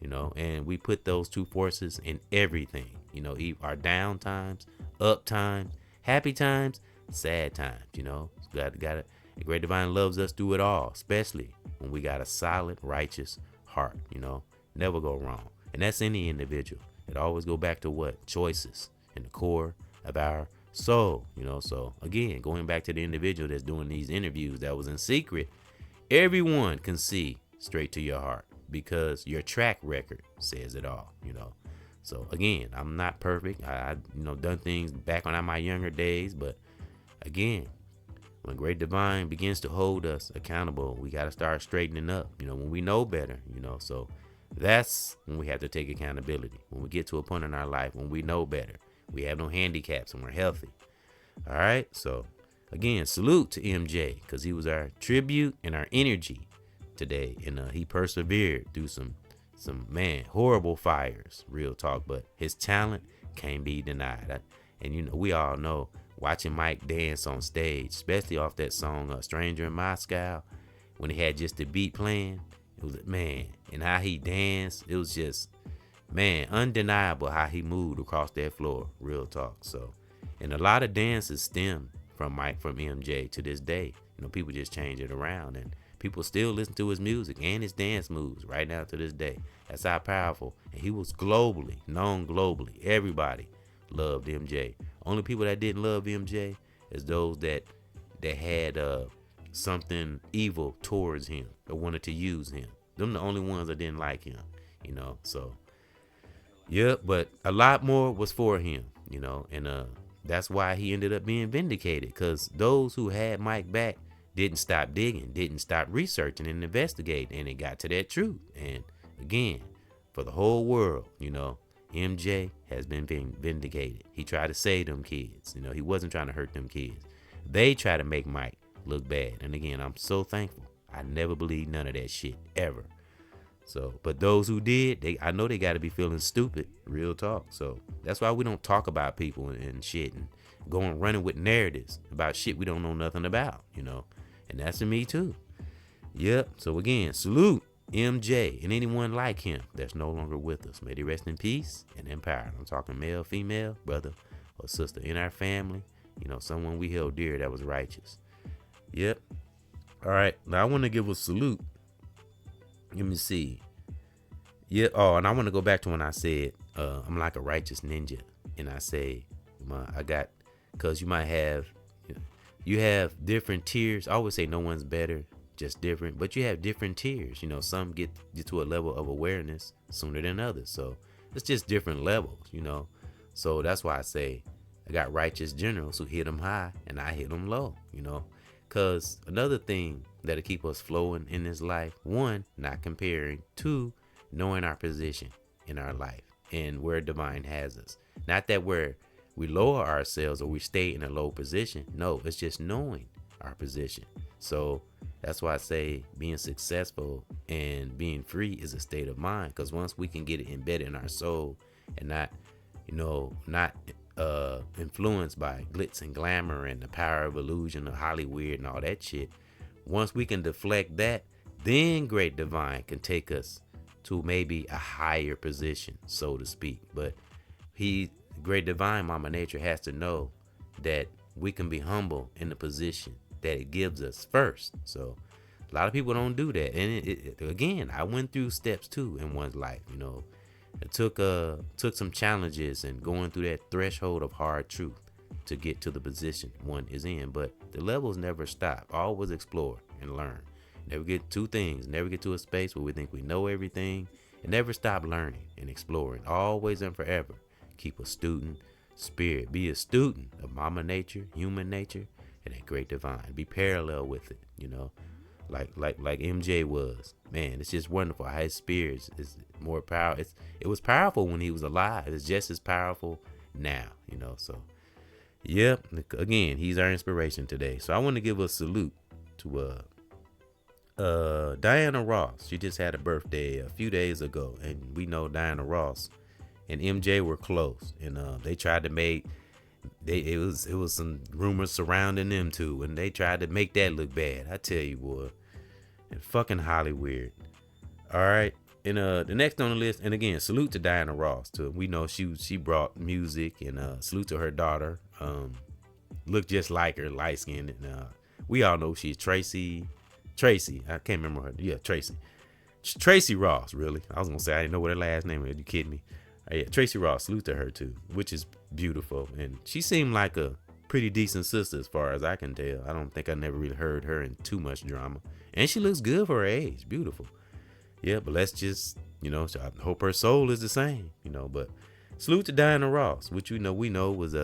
S2: you know. And we put those two forces in everything, you know. Our down times, up times, happy times, sad times, you know. Got it. The great divine loves us through it all, especially when we got a solid, righteous heart, you know. Never go wrong. And that's any individual. It always go back to what? Choices in the core of our soul, you know. So again, going back to the individual that's doing these interviews that was in secret, everyone can see straight to your heart because your track record says it all, you know. So again, I'm not perfect. I done things back when I'm my younger days, but again, when great divine begins to hold us accountable, we got to start straightening up, you know, when we know better, you know. So that's when we have to take accountability. When we get to a point in our life when we know better, we have no handicaps and we're healthy. All right. So again, salute to MJ, because he was our tribute and our energy today. And he persevered through some horrible fires, real talk, but his talent can't be denied. And you know, we all know, watching Mike dance on stage, especially off that song Stranger in Moscow, when he had just the beat playing, it was, man, and how he danced, it was just, man, undeniable how he moved across that floor, real talk. So, and a lot of dances stem from MJ to this day. You know, people just change it around, and people still listen to his music and his dance moves right now to this day. That's how powerful. And he was known globally. Everybody loved MJ. Only people that didn't love MJ is those that had something evil towards him or wanted to use him. Them the only ones that didn't like him, you know. So yeah, but a lot more was for him, you know, and that's why he ended up being vindicated, because those who had Mike back didn't stop digging, didn't stop researching and investigating, and it got to that truth. And again, for the whole world, you know, MJ has been vindicated. He tried to save them kids. You know, he wasn't trying to hurt them kids. They try to make Mike look bad. And again, I'm so thankful. I never believed none of that shit ever. So, but those who did, I know they got to be feeling stupid. Real talk. So that's why we don't talk about people and shit and going running with narratives about shit we don't know nothing about, you know. And that's to me too. Yep. So again, salute MJ and anyone like him that's no longer with us. May they rest in peace and in power. I'm talking male, female, brother or sister in our family. You know, someone we held dear that was righteous. Yep. All right. Now I want to give a salute. Let me see. Yeah. Oh, and I want to go back to when I said I'm like a righteous ninja, and I say because you might have. You have different tiers. I always say no one's better, just different. But you have different tiers. You know, some get to a level of awareness sooner than others. So it's just different levels, you know. So that's why I say I got righteous generals who hit them high and I hit them low, you know. Because another thing that'll keep us flowing in this life, one, not comparing. Two, knowing our position in our life and where divine has us. Not that we lower ourselves or we stay in a low position. No, it's just knowing our position. So that's why I say being successful and being free is a state of mind. Because once we can get it embedded in our soul and not influenced by glitz and glamour and the power of illusion of Hollywood and all that shit. Once we can deflect that, then great divine can take us to maybe a higher position, so to speak. But great divine mama nature has to know that we can be humble in the position that it gives us first. So a lot of people don't do that. And again, I went through steps too in one's life, you know. It took some challenges and going through that threshold of hard truth to get to the position one is in. But the levels never stop. Always explore and learn. Never get two things. Never get to a space where we think we know everything, and never stop learning and exploring. Always and forever. Keep a student spirit. Be a student of mama nature, human nature, and that great divine. Be parallel with it, you know. Like MJ was. Man, it's just wonderful how his spirit is more powerful. It was powerful when he was alive. It's just as powerful now, you know. So yep, again, he's our inspiration today. So I want to give a salute to Diana Ross. She just had a birthday a few days ago, and we know Diana Ross and MJ were close, and they tried to make it was some rumors surrounding them two, and they tried to make that look bad. I tell you, boy, and fucking Hollywood. All right, and the next on the list, and again, salute to Diana Ross too. We know she brought music, and salute to her daughter. Looked just like her, light skinned, and we all know she's Tracy. I can't remember her. Yeah, Tracy Ross. Really, I was gonna say I didn't know what her last name was. Are you kidding me? Yeah, Tracy Ross, salute to her too, which is beautiful. And she seemed like a pretty decent sister as far as I can tell. I don't think I never really heard her in too much drama. And she looks good for her age. Beautiful. Yeah, but let's just, you know, so I hope her soul is the same, you know. But salute to Diana Ross, which we know was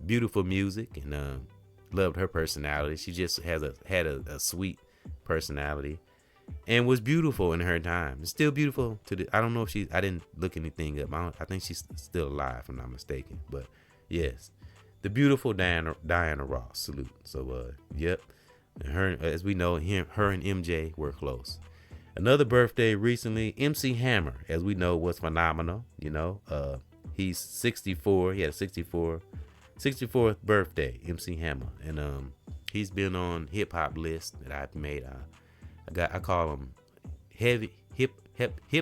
S2: beautiful music, and loved her personality. She just had a sweet personality. And was beautiful in her time. It's still beautiful I don't know if I didn't look anything up. I think she's still alive, if I'm not mistaken. But yes, the beautiful Diana Ross. Salute. So yep. And her, as we know, her and MJ were close. Another birthday recently, MC Hammer, as we know, was phenomenal. You know, he's 64. He had a 64th birthday, MC Hammer, and he's been on hip hop lists that I've made. I call them hip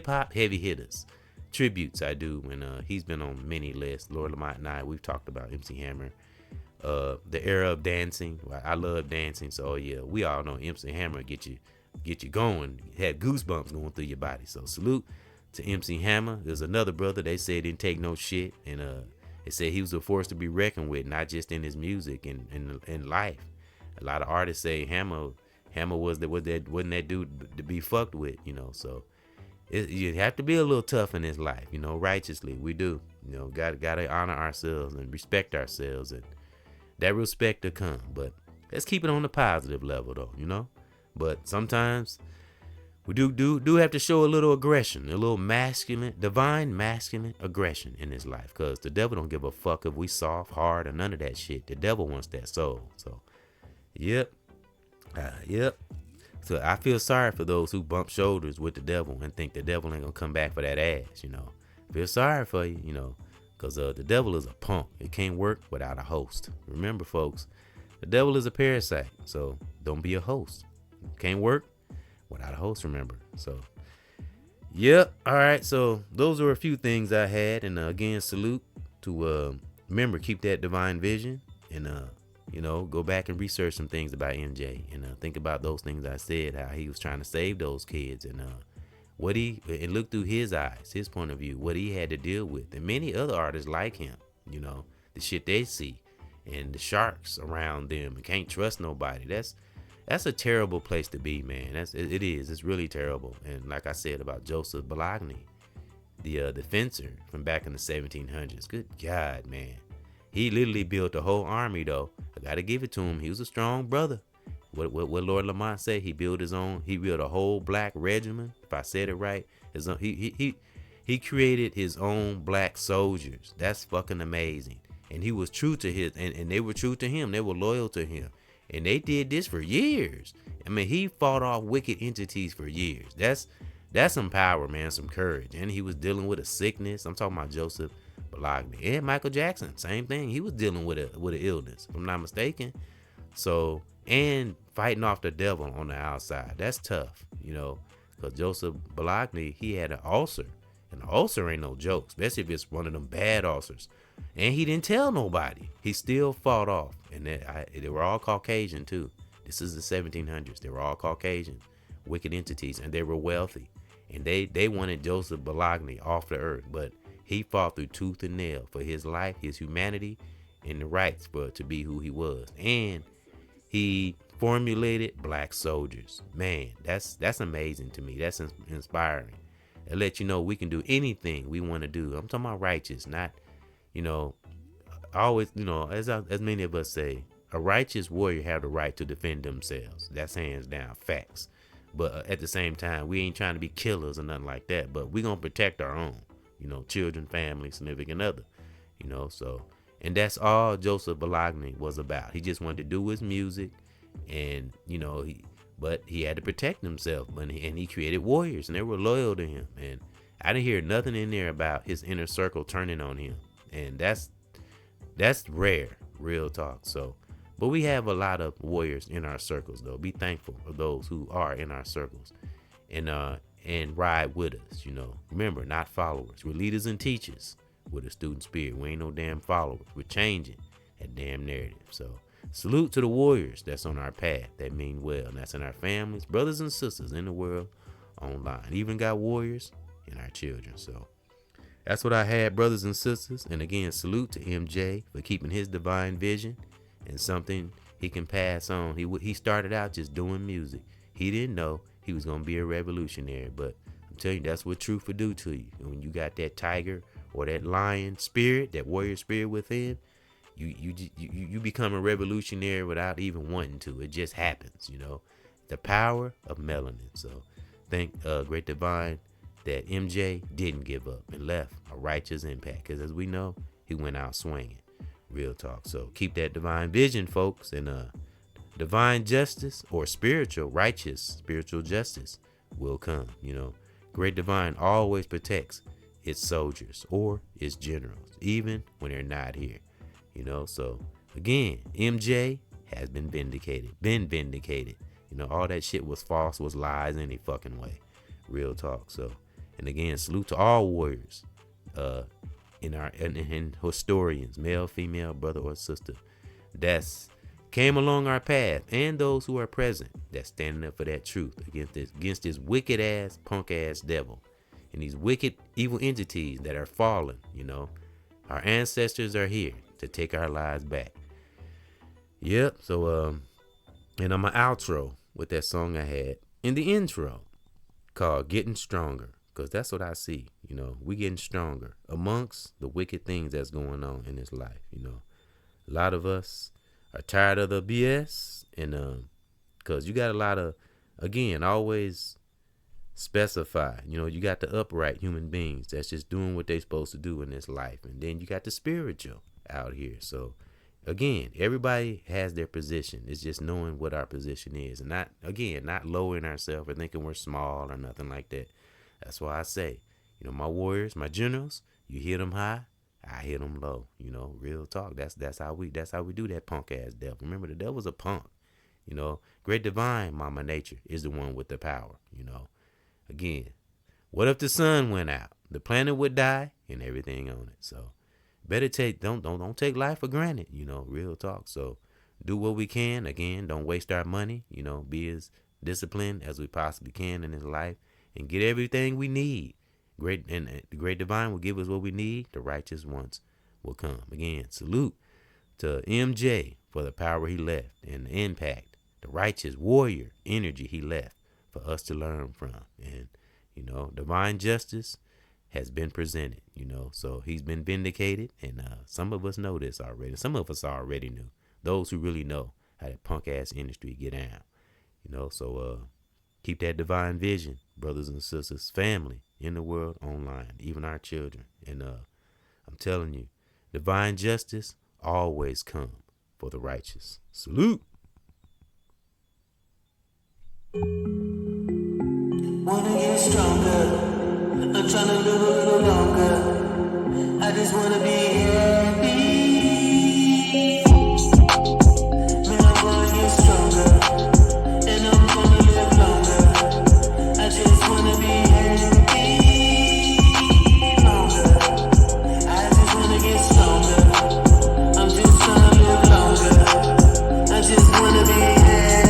S2: hop heavy hitters, tributes I do, and he's been on many lists. Lord Lamont and I, we've talked about MC Hammer the era of dancing. I love dancing, so yeah, we all know MC Hammer get you going, had goosebumps going through your body. So salute to MC Hammer. There's another brother, they said didn't take no shit, and they said he was a force to be reckoned with, not just in his music and in life. A lot of artists say Hammer wasn't that dude to be fucked with, you know. So you have to be a little tough in this life, you know, righteously. We do, you know, gotta honor ourselves and respect ourselves, and that respect to come. But let's keep it on the positive level, though, you know. But sometimes we do have to show a little aggression, a little masculine, divine masculine aggression in this life, because the devil don't give a fuck if we soft, hard, or none of that shit. The devil wants that soul. So, yep. So I feel sorry for those who bump shoulders with the devil and think the devil ain't gonna come back for that ass, you know. Feel sorry for you, you know, because the devil is a punk. It can't work without a host. Remember, folks, the devil is a parasite, so don't be a host. Can't work without a host, remember. So, yep. All right, so those are a few things I had, and again, salute to remember, keep that divine vision, and you know, go back and research some things about MJ, and think about those things I said, how he was trying to save those kids, and and look through his eyes, his point of view, what he had to deal with, and many other artists like him, you know, the shit they see, and the sharks around them, and can't trust nobody. That's a terrible place to be, man. It is. It's really terrible. And like I said about Joseph Bologna, the fencer from back in the 1700s. Good God, man. He literally built a whole army, though. I gotta give it to him. He was a strong brother. What Lord Lamont said, he built his own. He built a whole black regiment. If I said it right, his own, he created his own black soldiers. That's fucking amazing. And he was true to his, and they were true to him. They were loyal to him. And they did this for years. I mean, he fought off wicked entities for years. That's some power, man, some courage. And he was dealing with a sickness. I'm talking about Joseph Bologna. And Michael Jackson, same thing. He was dealing with an illness, if I'm not mistaken. So, and fighting off the devil on the outside. That's tough, you know, because Joseph Bologna, he had an ulcer. And an ulcer ain't no joke, especially if it's one of them bad ulcers. And he didn't tell nobody. He still fought off. And they were all Caucasian, too. This is the 1700s. They were all Caucasian, wicked entities, and they were wealthy. And they wanted Joseph Bologna off the earth. But he fought through tooth and nail for his life, his humanity, and the rights for to be who he was. And he formulated black soldiers. Man, that's amazing to me. That's inspiring. It let you know we can do anything we want to do. I'm talking about righteous, not, you know, always, you know, as many of us say, a righteous warrior have the right to defend themselves. That's hands down facts. But at the same time, we ain't trying to be killers or nothing like that. But we gonna protect our own, you know, children, family, significant other, you know. So, and that's all Joseph Bologna was about. He just wanted to do his music, and you know, but he had to protect himself. And he created warriors, and they were loyal to him. And I didn't hear nothing in there about his inner circle turning on him, and that's rare, real talk. So, but we have a lot of warriors in our circles, though. Be thankful for those who are in our circles, and ride with us. You know, remember, not followers. We're leaders and teachers with a student spirit. We ain't no damn followers. We're changing that damn narrative. So, salute to the warriors that's on our path that mean well, and that's in our families, brothers and sisters in the world, online. Even got warriors in our children. So, that's what I had, brothers and sisters. And again, salute to MJ for keeping his divine vision and something he can pass on. He started out just doing music. He didn't know he was going to be a revolutionary, but I'm telling you, that's what truth will do to you. And when you got that tiger or that lion spirit, that warrior spirit within, you become a revolutionary without even wanting to. It just happens, you know. The power of melanin. So thank Great Divine that MJ didn't give up and left a righteous impact, because as we know, he went out swinging. Real talk. So keep that divine vision, folks, and divine justice or righteous spiritual justice will come. You know, Great Divine always protects its soldiers or its generals, even when they're not here. You know, so again, MJ has been vindicated. You know, all that shit was false, was lies any fucking way. Real talk. So, and again, salute to all warriors, in historians, male, female, brother or sister. that's came along our path, and those who are present that's standing up for that truth against this wicked ass, punk ass devil and these wicked evil entities that are fallen. Our ancestors are here to take our lives back. Yep. So and on my outro with that song I had in the intro called Getting Stronger, because that's what I see. We getting stronger amongst the wicked things that's going on in this life. A lot of us are tired of the BS, and because you got a lot of, again, always specify, you got the upright human beings that's just doing what they supposed to do in this life, and then you got the spiritual out here. So again, everybody has their position. It's just knowing what our position is, and not lowering ourselves or thinking we're small or nothing like that. That's why I say, my warriors, my generals, you hit them high, I hit them low. Real talk. That's how we do that punk ass devil. Remember, the devil's a punk. Great divine Mama Nature is the one with the power. Again, what if the sun went out? The planet would die and everything on it. So better don't take life for granted. Real talk. So do what we can. Again, don't waste our money. Be as disciplined as we possibly can in this life and get everything we need. The great divine will give us what we need. The righteous ones will come. Again, salute to MJ for the power he left and the impact, the righteous warrior energy he left for us to learn from. And, divine justice has been presented, so he's been vindicated. And some of us know this already. Some of us already knew. Those who really know how that punk ass industry get down, so keep that divine vision, brothers and sisters, family in the world, online, even our children. And I'm telling you, divine justice always come for the righteous. Salute.
S1: Wanna get stronger. I'm trying to live a little longer. I just wanna be happy. Man, I'm gonna get stronger. And I'm gonna live longer. I just wanna be happy longer. I just wanna get stronger. I'm just trying to live longer. I just wanna be happy.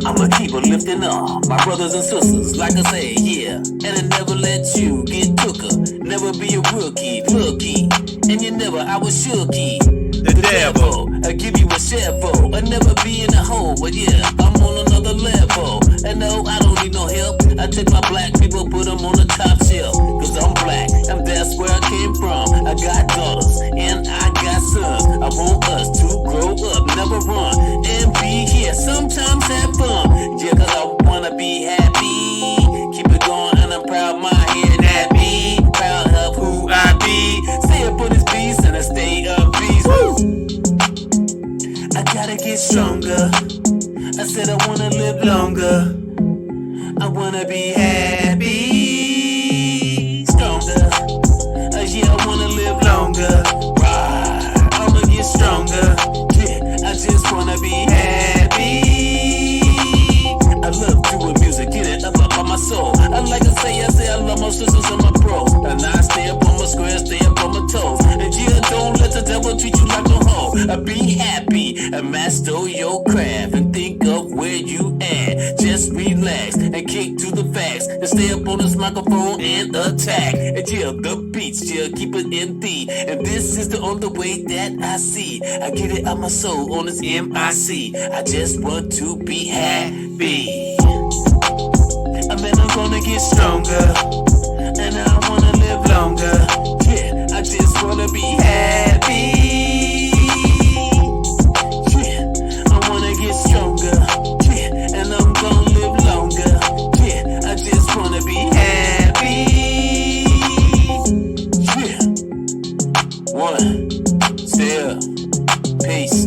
S1: I'ma keep on lifting up my brothers and sisters, like I say, yeah. And I never let you get tooker. Never be a rookie, looky. And you never, I was shooky.
S2: The devil.
S1: I give you a shovel. I never be in a hole, but yeah, I'm on another level. And no, I don't need no help. I take my black people, put them on the top shelf. Cause I'm black, and that's where I came from. I got daughters, and I got sons. I want us to grow up, never run, and be here, sometimes have fun. Yeah, cause I wanna be happy. Keep it going, and I'm proud of my head happy. Proud of who I be. Stay up on this beast, and I stay up beast. I gotta get stronger. I said I wanna live longer. I wanna be happy. Stronger. Yeah, I wanna live longer. Right. I'ma get stronger. Yeah, I just wanna be happy. I love doing music, get it up on my soul. I like to say, I love my sisters and my bros. And I stay up on my square, stay up on my toes. And yeah, don't let the devil treat you like no hoe. Be happy and master your craft and think of where you at. Just relax and kick to the facts and stay up on this microphone and attack. And yeah, the beats, yeah, keep it in thee. And this is the only way that I see. I get it out my soul on this MIC. I just want to be happy. I mean, I'm gonna get stronger. And I wanna live longer. Yeah, I just wanna be happy. Yeah, I wanna get stronger. Yeah, and I'm gonna live longer. Yeah, I just wanna be happy. Yeah. One, still, peace.